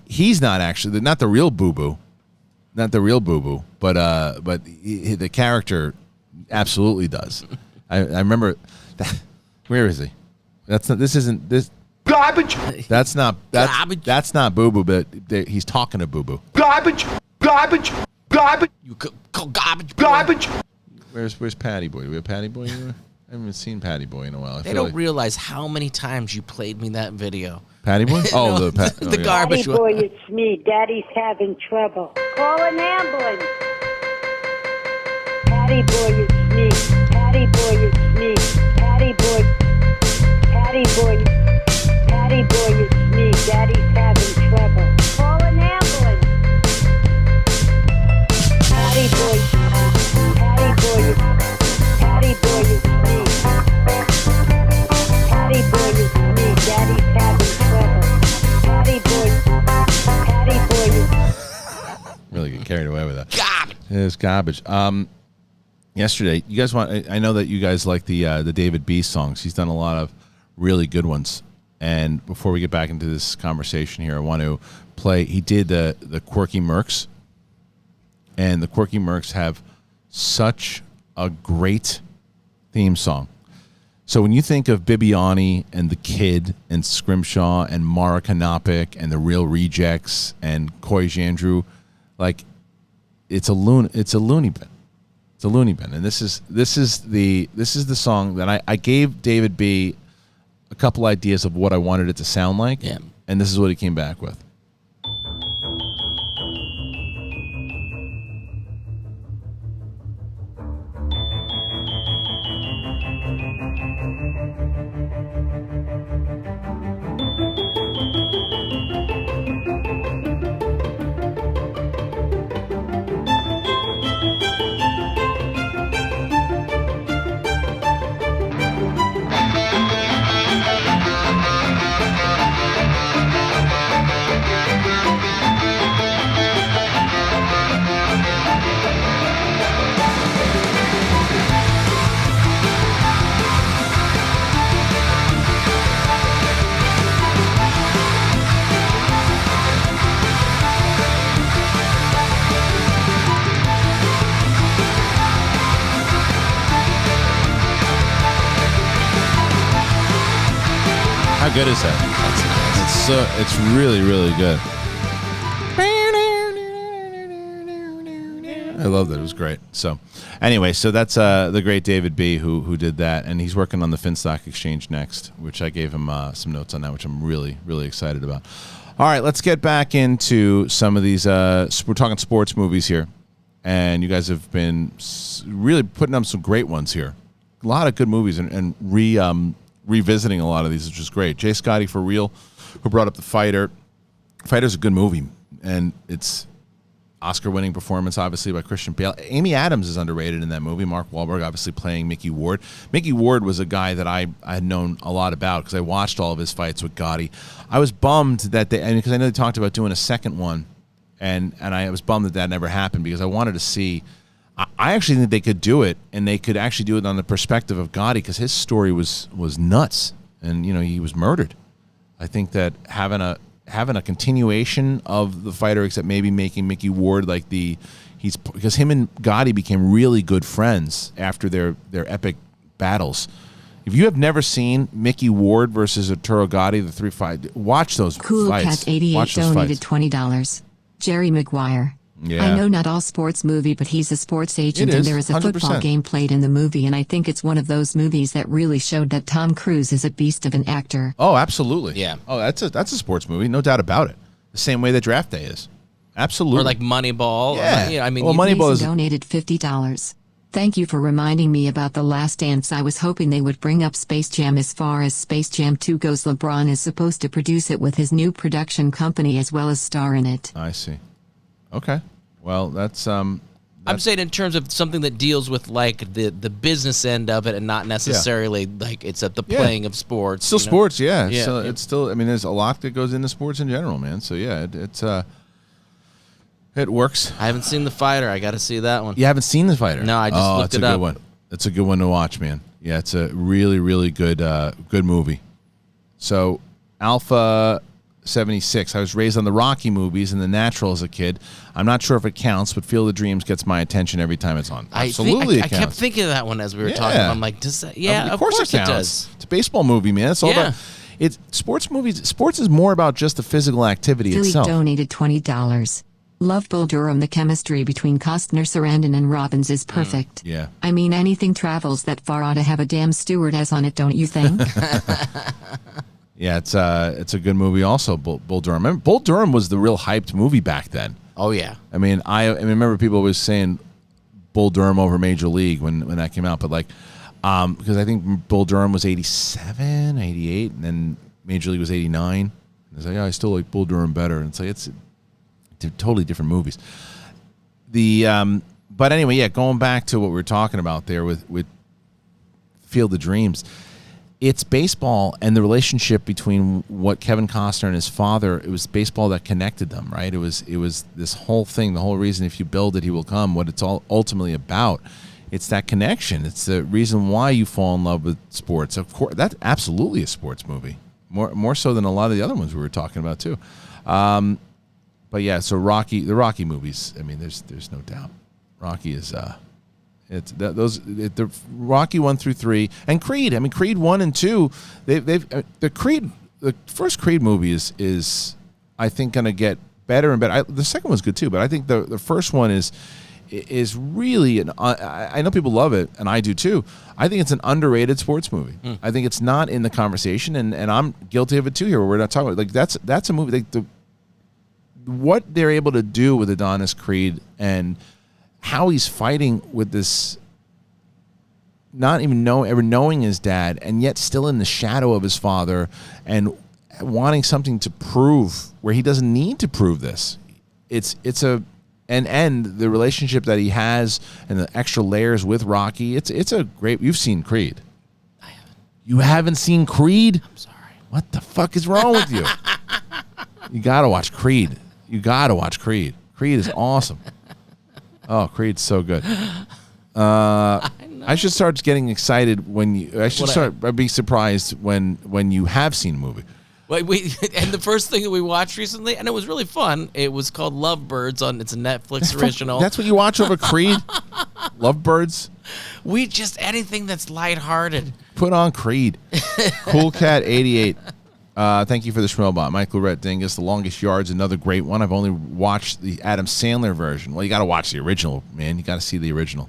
He's not actually not the real Boo Boo, but the character absolutely does. I remember that. Where is he? This isn't Garbage. That's not Garbage. That's not Boo Boo, but he's talking to Boo Boo. Garbage. Garbage. Garbage. You call garbage. Garbage. Where's Patty Boy? Do we have Patty Boy anywhere? I haven't seen Patty Boy in a while. They don't realize how many times you played me that video. Patty Boy? Oh, No, the garbage Patty Boy, it's me. Daddy's having trouble. Call an ambulance. Patty Boy, it's me. Patty Boy, it's me. Patty Boy. Patty Boy. Patty Boy, it's me. Daddy's having trouble. Call an ambulance. Patty Boy. Patty Boy. Patty Boy, it's me. Patty Boy, it's me. Daddy's having trouble. Patty Boy. Patty Boy. Really get carried away with that. Garbage. It's garbage. Yesterday, you guys I know that you guys like the David B songs. He's done a lot of really good ones. And before we get back into this conversation here, I want to play. He did the Quirky Mercs, and the Quirky Mercs have such a great theme song. So when you think of Bibiani and The Kid and Scrimshaw and Mara Kanopik and the Real Rejects and Coy Jandreau, like it's a loony bin. It's a loony bin. And this is the song that I gave David B a couple ideas of what I wanted it to sound like. Yeah. And this is what he came back with. How good is that? It's really, really good. I loved it. It was great. So, anyway, so that's the great David B. who did that, and he's working on the Finstock Exchange next, which I gave him some notes on that, which I'm really, really excited about. All right, let's get back into some of these. We're talking sports movies here, and you guys have been really putting up some great ones here. A lot of good movies, and revisiting a lot of these, which is great. Jay Scotty for real, who brought up The Fighter. Fighter's a good movie, and it's Oscar-winning performance, obviously, by Christian Bale. Amy Adams is underrated in that movie. Mark Wahlberg, obviously, playing Mickey Ward. Mickey Ward was a guy that I had known a lot about because I watched all of his fights with Gotti. I was bummed that because I know they talked about doing a second one, and I was bummed that never happened because I wanted to see. I actually think they could do it, and they could actually do it on the perspective of Gotti because his story was nuts, and he was murdered. I think that having a continuation of The Fighter, except maybe making Mickey Ward because him and Gotti became really good friends after their epic battles. If you have never seen Mickey Ward versus Arturo Gotti, the 3 fight, watch those Cool fights. Cat 88 watch those donated fights. $20. Jerry McGuire. Yeah. I know not all sports movie, but he's a sports agent, and there is a 100%. football game played in the movie, and I think it's one of those movies that really showed that Tom Cruise is a beast of an actor. Oh, absolutely. Yeah. Oh, that's a sports movie, no doubt about it. The same way that Draft Day is. Absolutely. Or like Moneyball. Yeah. I mean, Well, Moneyball is donated $50. Thank you for reminding me about The Last Dance. I was hoping they would bring up Space Jam. As far as Space Jam 2 goes, LeBron is supposed to produce it with his new production company as well as star in it. I see. Okay. Well, that's I'm saying in terms of something that deals with like the business end of it and not necessarily like it's at the playing of sports. Still sports, yeah. Yeah. So it's still. I mean, there's a lot that goes into sports in general, man. So yeah, it works. I haven't seen The Fighter. I got to see that one. You haven't seen The Fighter? No, I just looked it up. It's a good one. It's a good one to watch, man. Yeah, it's a really, really good movie. So, Alpha 76. I was raised on the Rocky movies and The Natural as a kid. I'm not sure if it counts, but Field of Dreams gets my attention every time it's on. Absolutely, I kept thinking of that one as we were talking. I'm like, does that? Yeah, of course it counts. does. It's a baseball movie, man. It's all about. It's sports movies. Sports is more about just the physical activity Philly itself. Donated $20. Love Bull Durham. The chemistry between Costner, Sarandon, and Robbins is perfect. Yeah. I mean, anything travels that far ought to have a damn stewardess on it, don't you think? Yeah, it's a good movie also, Bull Durham. Remember, Bull Durham was the real hyped movie back then. Oh, yeah. I mean, I remember people always saying Bull Durham over Major League when that came out, but because I think Bull Durham was 87, 88, and then Major League was 89. It's like, I still like Bull Durham better. And it's like, it's totally different movies. But anyway, yeah, going back to what we were talking about there with Field of Dreams, it's baseball and the relationship between what Kevin Costner and his father. It was baseball that connected them, right? It was this whole thing, the whole reason if you build it, he will come. What it's all ultimately about. It's that connection. It's the reason why you fall in love with sports. Of course, that's absolutely a sports movie, more so than a lot of the other ones we were talking about too. But yeah, so the Rocky movies. I mean, there's no doubt. Rocky is. The Rocky 1 through 3 and Creed. I mean, Creed 1 and 2. The first Creed movie is I think going to get better and better. The second one's good too, but I think the first one is really I know people love it and I do too. I think it's an underrated sports movie. I think it's not in the conversation, and I'm guilty of it too. Here, where we're not talking about that's a movie. What they're able to do with Adonis Creed and how he's fighting with this, not even ever knowing his dad, and yet still in the shadow of his father, and wanting something to prove where he doesn't need to prove this. It's the relationship that he has and the extra layers with Rocky. It's a great. You've seen Creed. I haven't. You haven't seen Creed? I'm sorry. What the fuck is wrong with you? You gotta watch Creed. Creed is awesome. Oh, Creed's so good. I should start getting excited I'd be surprised when you have seen a movie. And the first thing that we watched recently, and it was really fun. It was called Lovebirds it's a Netflix original. That's what you watch over Creed? Lovebirds? Anything that's lighthearted. Put on Creed. Cool Cat 88. Thank you for the Schmobot. Michael Rhett Dingus, The Longest Yards, another great one. I've only watched the Adam Sandler version. Well, you got to watch the original, man. You got to see the original.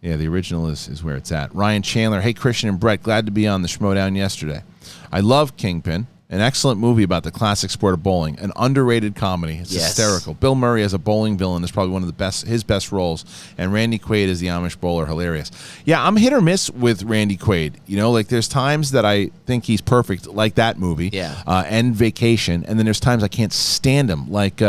Yeah, the original is where it's at. Ryan Chandler, hey, Christian and Brett, glad to be on the Schmodown yesterday. I love Kingpin. An excellent movie about the classic sport of bowling. An underrated comedy. It's hysterical. Bill Murray as a bowling villain is probably one of his best roles. And Randy Quaid as the Amish bowler, hilarious. Yeah, I'm hit or miss with Randy Quaid. You know, like there's times that I think he's perfect, like that movie. Yeah. And Vacation. And then there's times I can't stand him, like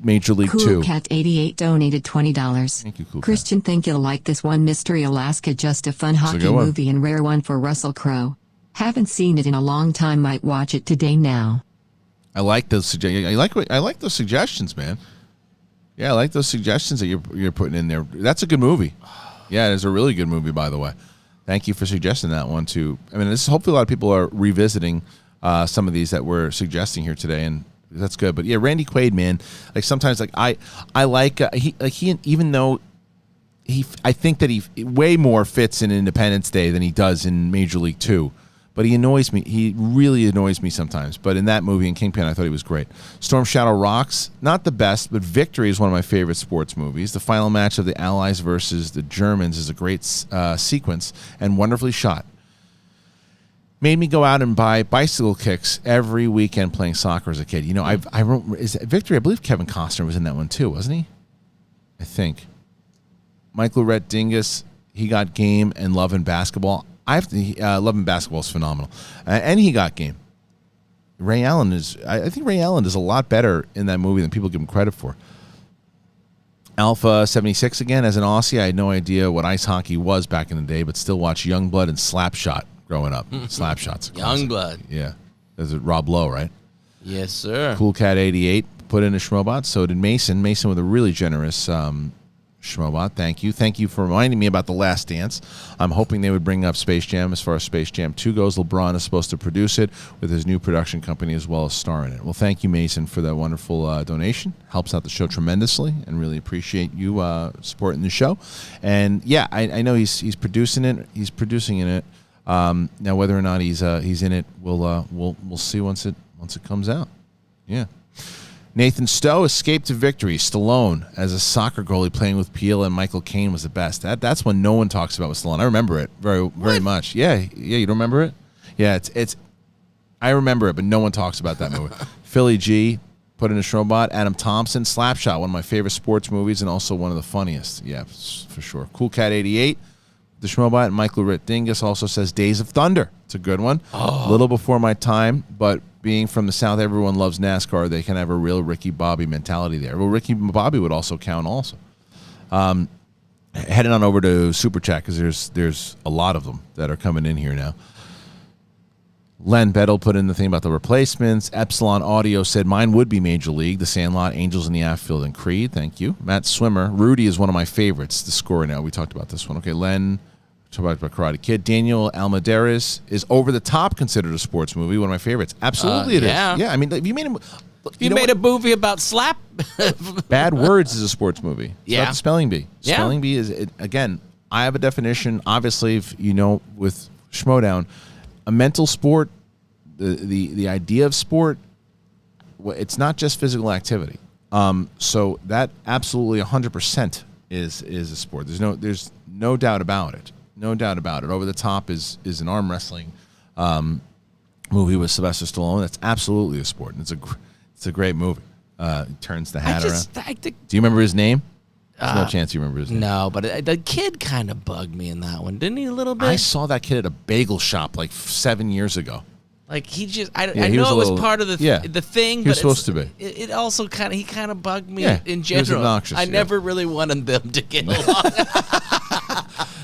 Major League 2. Cool Cat 88 donated $20. Thank you, Cool Christian, think you'll like this one. Mystery Alaska, just a fun hockey movie and rare one for Russell Crowe. Haven't seen it in a long time. Might watch it today now. I like those I like those suggestions, man. Yeah, I like those suggestions that you're putting in there. That's a good movie. Yeah, it is a really good movie, by the way. Thank you for suggesting that one too. I mean, hopefully a lot of people are revisiting some of these that we're suggesting here today, and that's good. But yeah, Randy Quaid, man. Like sometimes, like I like he even though I think that he way more fits in Independence Day than he does in Major League 2. But he annoys me. He really annoys me sometimes. But in that movie, in Kingpin, I thought he was great. Storm Shadow Rocks, not the best, but Victory is one of my favorite sports movies. The final match of the Allies versus the Germans is a great sequence and wonderfully shot. Made me go out and buy bicycle kicks every weekend playing soccer as a kid. You know, Victory, I believe Kevin Costner was in that one too, wasn't he? I think. Michael Rhett Dingus, he got Game and Love and Basketball. Love and Basketball is phenomenal. And he got Game. Ray Allen I think Ray Allen is a lot better in that movie than people give him credit for. Alpha 76 again, as an Aussie, I had no idea what ice hockey was back in the day, but still watched Youngblood and Slapshot growing up. Slapshot's Youngblood. Yeah. Is it Rob Lowe, right? Yes, sir. Cool Cat 88 put in a Schmobot. So did Mason. Mason with a really generous Schmobot, thank you. Thank you for reminding me about The Last Dance. I'm hoping they would bring up Space Jam. As far as Space Jam 2 goes, LeBron is supposed to produce it with his new production company as well as star in it. Well, thank you, Mason, for that wonderful donation. Helps out the show tremendously, and really appreciate you supporting the show. And yeah, I know he's producing it. He's producing in it. Now, whether or not he's in it, we'll see once it comes out. Yeah. Nathan Stowe, Escape to Victory. Stallone as a soccer goalie playing with Peel and Michael Caine was the best. That's when no one talks about with Stallone. I remember it very much. Yeah, you don't remember it? Yeah, it's. I remember it, but no one talks about that movie. Philly G put in a Schmobot. Adam Thompson, Slapshot, one of my favorite sports movies and also one of the funniest. Yeah, for sure. Cool Cat 88, the Schmobot. And Michael Ritt Dingus also says Days of Thunder. It's a good one. A little before my time, but being from the South, everyone loves NASCAR. They can have a real Ricky Bobby mentality there. Well, Ricky Bobby would also count also. Heading on over to Super Chat because there's a lot of them that are coming in here now. Len Bettel put in the thing about the replacements. Epsilon Audio said mine would be Major League, The Sandlot, Angels in the Outfield, and Creed. Thank you. Matt Swimmer. Rudy is one of my favorites. The score now. We talked about this one. Okay, Len. Talked about Karate Kid. Daniel Almaderis is Over the Top considered a sports movie. One of my favorites. Absolutely, it is. Yeah, I mean, if you made a movie about slap. Bad Words is a sports movie. Yeah. It's Spelling Bee. Yeah. Spelling Bee is again. I have a definition. Obviously, if you know with Schmodown, a mental sport. The idea of sport. It's not just physical activity. So that absolutely 100% is a sport. There's no doubt about it. No doubt about it. Over the Top is an arm wrestling movie with Sylvester Stallone. That's absolutely a sport. And it's a great movie. He turns the hat around. Do you remember his name? There's no chance you remember his name. No, but the kid kind of bugged me in that one, didn't he? A little bit. I saw that kid at a bagel shop like 7 years ago. Like he just, I know it was part of the thing, he was but supposed to be. It also he kind of bugged me in general. He was obnoxious, I never really wanted them to get along.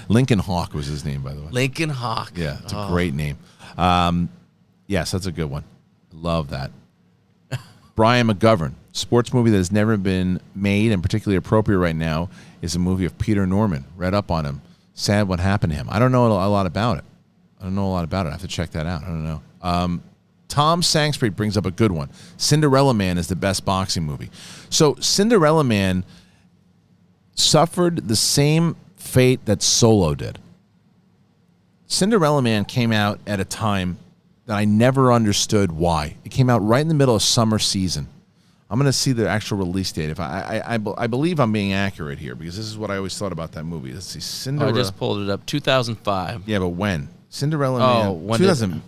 Lincoln Hawk was his name, by the way. Lincoln Hawk. Yeah, it's a great name. Yes, that's a good one. Love that. Brian McGovern, sports movie that has never been made and particularly appropriate right now is a movie of Peter Norman. Read up on him. Sad what happened to him. I don't know a lot about it. I have to check that out. I don't know. Tom Sangsbury brings up a good one. Cinderella Man is the best boxing movie. So Cinderella Man suffered the same fate that Solo did. Cinderella Man came out at a time that I never understood why. It came out right in the middle of summer season. I'm going to see the actual release date. If I believe I'm being accurate here because this is what I always thought about that movie. Let's see, Cinderella. I just pulled it up. 2005. Yeah, but when? Cinderella Man. When 2000.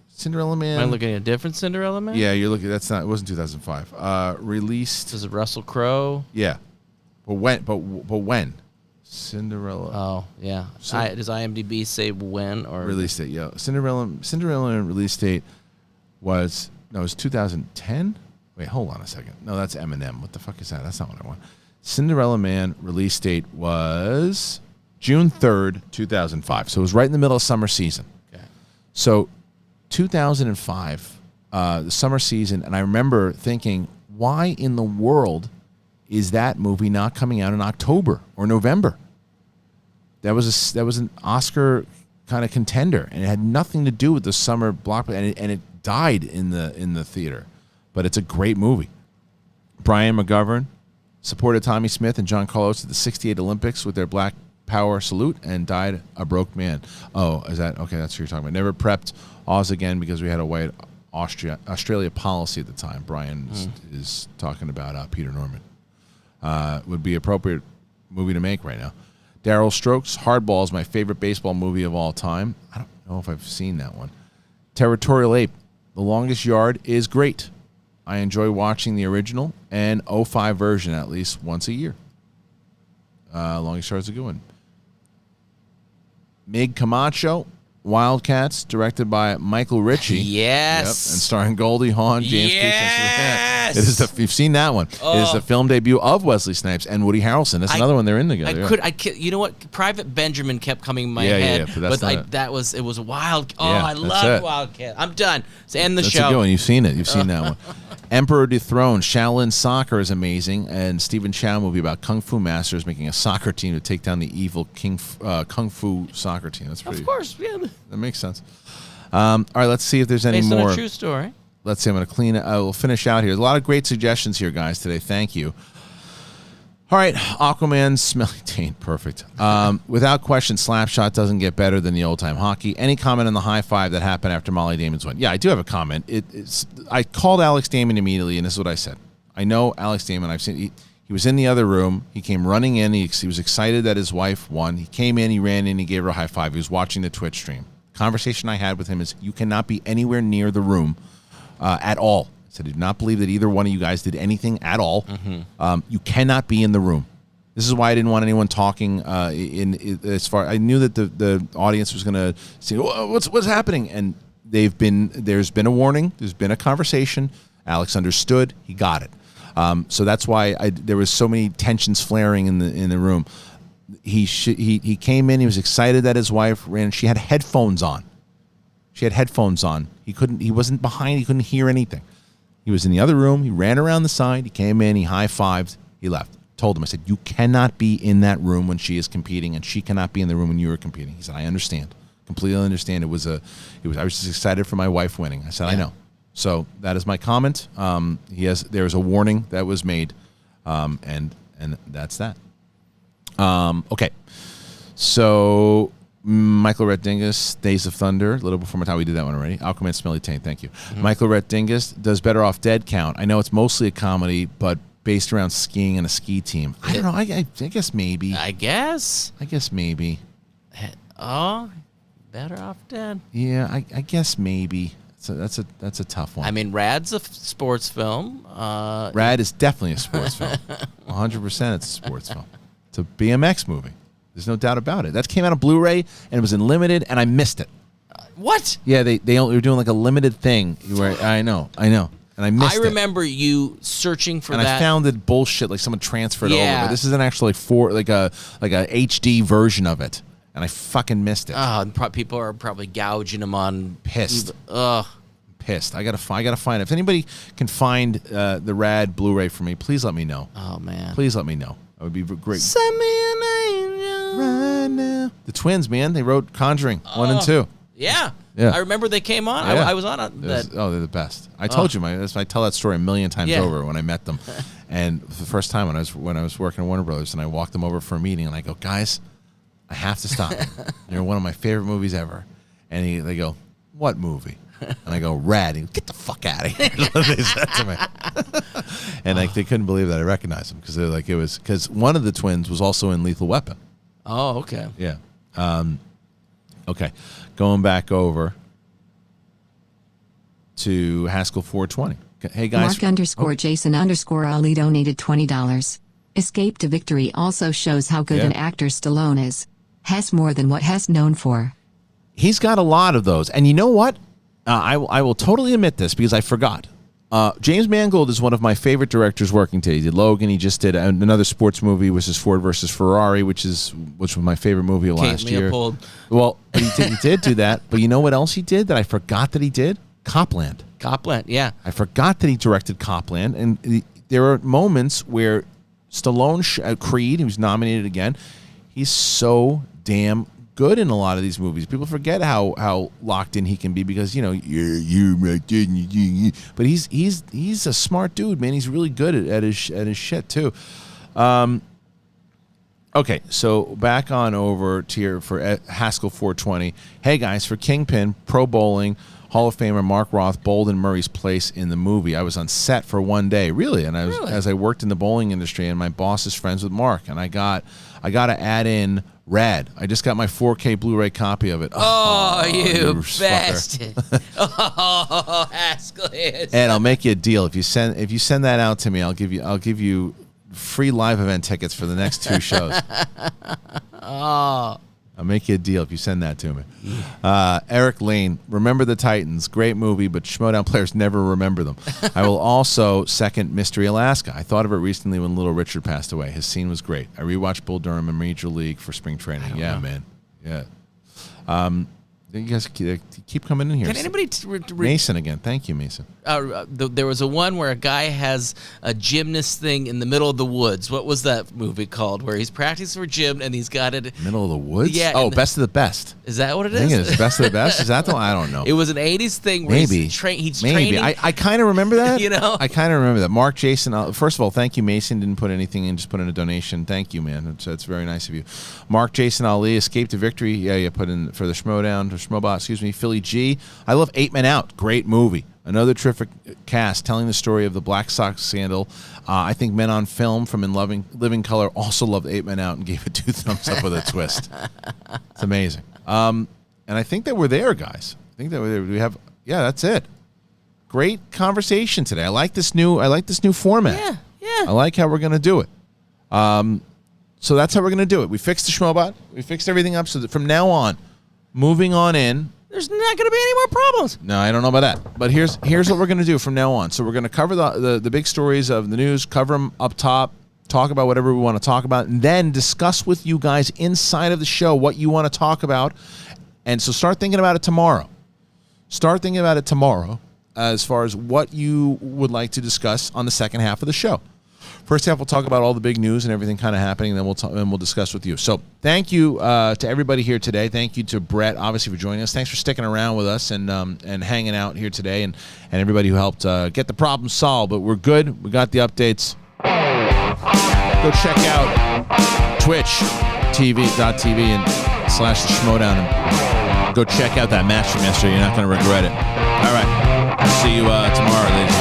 Cinderella Man. Am I looking at a different Cinderella Man? Yeah, you're looking. That's not. It wasn't 2005. Released. Is it Russell Crowe? Yeah, but when? But when? Cinderella. Oh yeah. Does IMDb say when or release date? Yeah, Cinderella release date was it was 2010. Wait, hold on a second. No, that's Eminem. What the fuck is that? That's not what I want. Cinderella Man release date was June 3rd, 2005. So it was right in the middle of summer season. Okay. So 2005, the summer season, and I remember thinking, why in the world is that movie not coming out in October or November? That was an Oscar kind of contender, and it had nothing to do with the summer blockbuster, and it died in the theater. But it's a great movie. Brian McGovern supported Tommy Smith and John Carlos at the 68 Olympics with their Black Power salute and died a broke man. Oh, is that okay? That's what you're talking about. Never prepped Oz again because we had a white Australia policy at the time. Brian is talking about Peter Norman. Would be appropriate movie to make right now. Daryl Strokes, Hardball is my favorite baseball movie of all time. I don't know if I've seen that one. Territorial Ape, The Longest Yard is great. I enjoy watching the original and 05 version at least once a year. Longest Yard is a good one. Mig Camacho, Wildcats, directed by Michael Ritchie. Yes. Yep, and starring Goldie Hawn, James Yes. Keith. You've seen that one. Oh. It is the film debut of Wesley Snipes and Woody Harrelson. That's another one they're in together. You know what? Private Benjamin kept coming in my Yeah, head. yeah, but that's it was wild. Oh, Yeah, I that's love it. Wildcat. I'm done. Let's end the That's show. a good one. You've seen it. You've seen that one. Emperor Dethroned, Shaolin Soccer is amazing, and Stephen Chow movie about Kung Fu masters making a soccer team to take down the evil Kung Fu soccer team. That's pretty. Of course, yeah. That makes sense. All right, let's see if there's any Based more. on a true story. Let's see. I'm going to clean it. We'll finish out here. There's a lot of great suggestions here, guys, today. Thank you. All right, Aquaman, Smelly Taint, perfect. Without question, Slapshot doesn't get better than the old-time hockey. Any comment on the high five that happened after Molly Damon's win? Yeah, I do have a comment. I called Alex Damon immediately, and this is what I said. I know Alex Damon. I've seen he was in the other room. He came running in. He was excited that his wife won. He came in. He ran in. He gave her a high five. He was watching the Twitch stream. Conversation I had with him is, you cannot be anywhere near the room at all. I said, I do not believe that either one of you guys did anything at all. Mm-hmm. You cannot be in the room. This is why I didn't want anyone talking as far. I knew that the audience was going to say, what's happening? And there's been a warning. There's been a conversation. Alex understood. He got it. So that's why there was so many tensions flaring in the room. He came in. He was excited that his wife ran. She had headphones on. He wasn't behind. He couldn't hear anything. He was in the other room. He ran around the side. He came in. He high-fived. He left. Told him, I said, you cannot be in that room when she is competing, and she cannot be in the room when you are competing. He said, I understand. Completely understand. I was just excited for my wife winning. I said, yeah. I know. So that is my comment. There's a warning that was made, and that's that. Okay. So Michael Rhett Dingus, Days of Thunder, Little Before My Time. We did that one already. Aquaman, Smelly Taint. Thank you. Mm-hmm. Michael Rhett Dingus does Better Off Dead count. I know it's mostly a comedy, but based around skiing and a ski team. I don't know. I guess maybe. I guess maybe. Oh, Better Off Dead. Yeah, I guess maybe. So that's a tough one. I mean, Rad's a sports film. Rad is definitely a sports film. 100% it's a sports film. It's a BMX movie. There's no doubt about it. That came out on Blu-ray, and it was in limited, and I missed it. What? Yeah, they were doing like a limited thing. Where I know. And I missed it. I remember you searching for that. And I found it bullshit, like someone transferred over. But this isn't actually like a HD version of it. And I fucking missed it. And people are probably gouging them on. Pissed. Ugh. Pissed. I gotta find it. If anybody can find the Rad Blu-ray for me, please let me know. Oh man. Please let me know. That would be great. Send me an angel right now. The twins, man. They wrote Conjuring 1 and 2. Yeah. Yeah. I remember they came on. Yeah. I was on that. They're the best. I told you, I tell that story a million times over when I met them. And the first time when I was working at Warner Brothers, and I walked them over for a meeting, and I go, guys, I have to stop. They're one of my favorite movies ever. And they go, what movie? And I go, rad. He goes, get the fuck out of here. They said to me. And like they couldn't believe that I recognized him because they're like, it was because one of the twins was also in Lethal Weapon. Oh, okay. Yeah. Okay. Going back over to Haskell 420. Hey, guys. Mark Jason Ali donated $20. Escape to Victory also shows how good an actor Stallone is. Hess more than what Hess known for. He's got a lot of those. And you know what? I will totally admit this because I forgot. James Mangold is one of my favorite directors working today. He did Logan. He just did another sports movie, which is Ford versus Ferrari, which was my favorite movie of last year. Well, he did do that. But you know what else he did that I forgot that he did? Copland. Yeah. I forgot that he directed Copland. And there are moments where Stallone, Creed, he was nominated again. He's so damn good in a lot of these movies. People forget how locked in he can be because you right there, but he's a smart dude, man. He's really good at his shit too. Okay, so back on over to here for Haskell 420. Hey guys, for Kingpin, Pro Bowling Hall of Famer Mark Roth bowled in Murray's place in the movie. I was on set for one day, really, and as I worked in the bowling industry, and my boss is friends with Mark, and I got to add in Rad. I just got my 4K Blu-ray copy of it. Oh, you bastard! Oh, Haskell is. And I'll make you a deal if you send that out to me. I'll give you free live event tickets for the next 2 shows. Oh. I'll make you a deal if you send that to me. Eric Lane, Remember the Titans. Great movie, but Schmodown players never remember them. I will also second Mystery Alaska. I thought of it recently when Little Richard passed away. His scene was great. I rewatched Bull Durham in Major League for spring training. Yeah, man. Yeah. You guys keep coming in here. Can anybody... Mason again. Thank you, Mason. There was a one where a guy has a gymnast thing in the middle of the woods. What was that movie called? Where he's practicing for gym and he's got it... Middle of the woods? Yeah. Oh, Best of the Best. Is that what it is? I think it is Best of the Best. Is that the one? I don't know. It was an 80s thing where maybe. he's training. I kind of remember that. I kind of remember that. Mark, Jason, first of all, thank you, Mason. Didn't put anything in, just put in a donation. Thank you, man. That's very nice of you. Mark, Jason, Ali, Escape to Victory. Yeah, you put in for the Schmodown, or Schmobot, excuse me. Philly G. I love 8 Men Out. Great movie. Another terrific cast telling the story of the Black Sox scandal. I think Men on Film from In Living Color also loved 8 Men Out and gave it 2 thumbs up with a twist. It's amazing. And I think that we're there, guys. I think that we have. Yeah, that's it. Great conversation today. I like this new format. Yeah. I like how we're going to do it. So that's how we're going to do it. We fixed the Schmobot. We fixed everything up so that from now on, moving on in, there's not going to be any more problems. No, I don't know about that. But here's what we're going to do from now on. So we're going to cover the big stories of the news, cover them up top, talk about whatever we want to talk about, and then discuss with you guys inside of the show what you want to talk about. And so start thinking about it tomorrow. Start thinking about it tomorrow as far as what you would like to discuss on the second half of the show. First half, we'll talk about all the big news and everything kind of happening, and then we'll discuss with you. So thank you to everybody here today. Thank you to Brett, obviously, for joining us. Thanks for sticking around with us and hanging out here today, and everybody who helped get the problem solved. But we're good. We got the updates. Go check out twitch.tv and /the Schmodown and go check out that match from yesterday. You're not going to regret it. All right. See you tomorrow, ladies and gentlemen.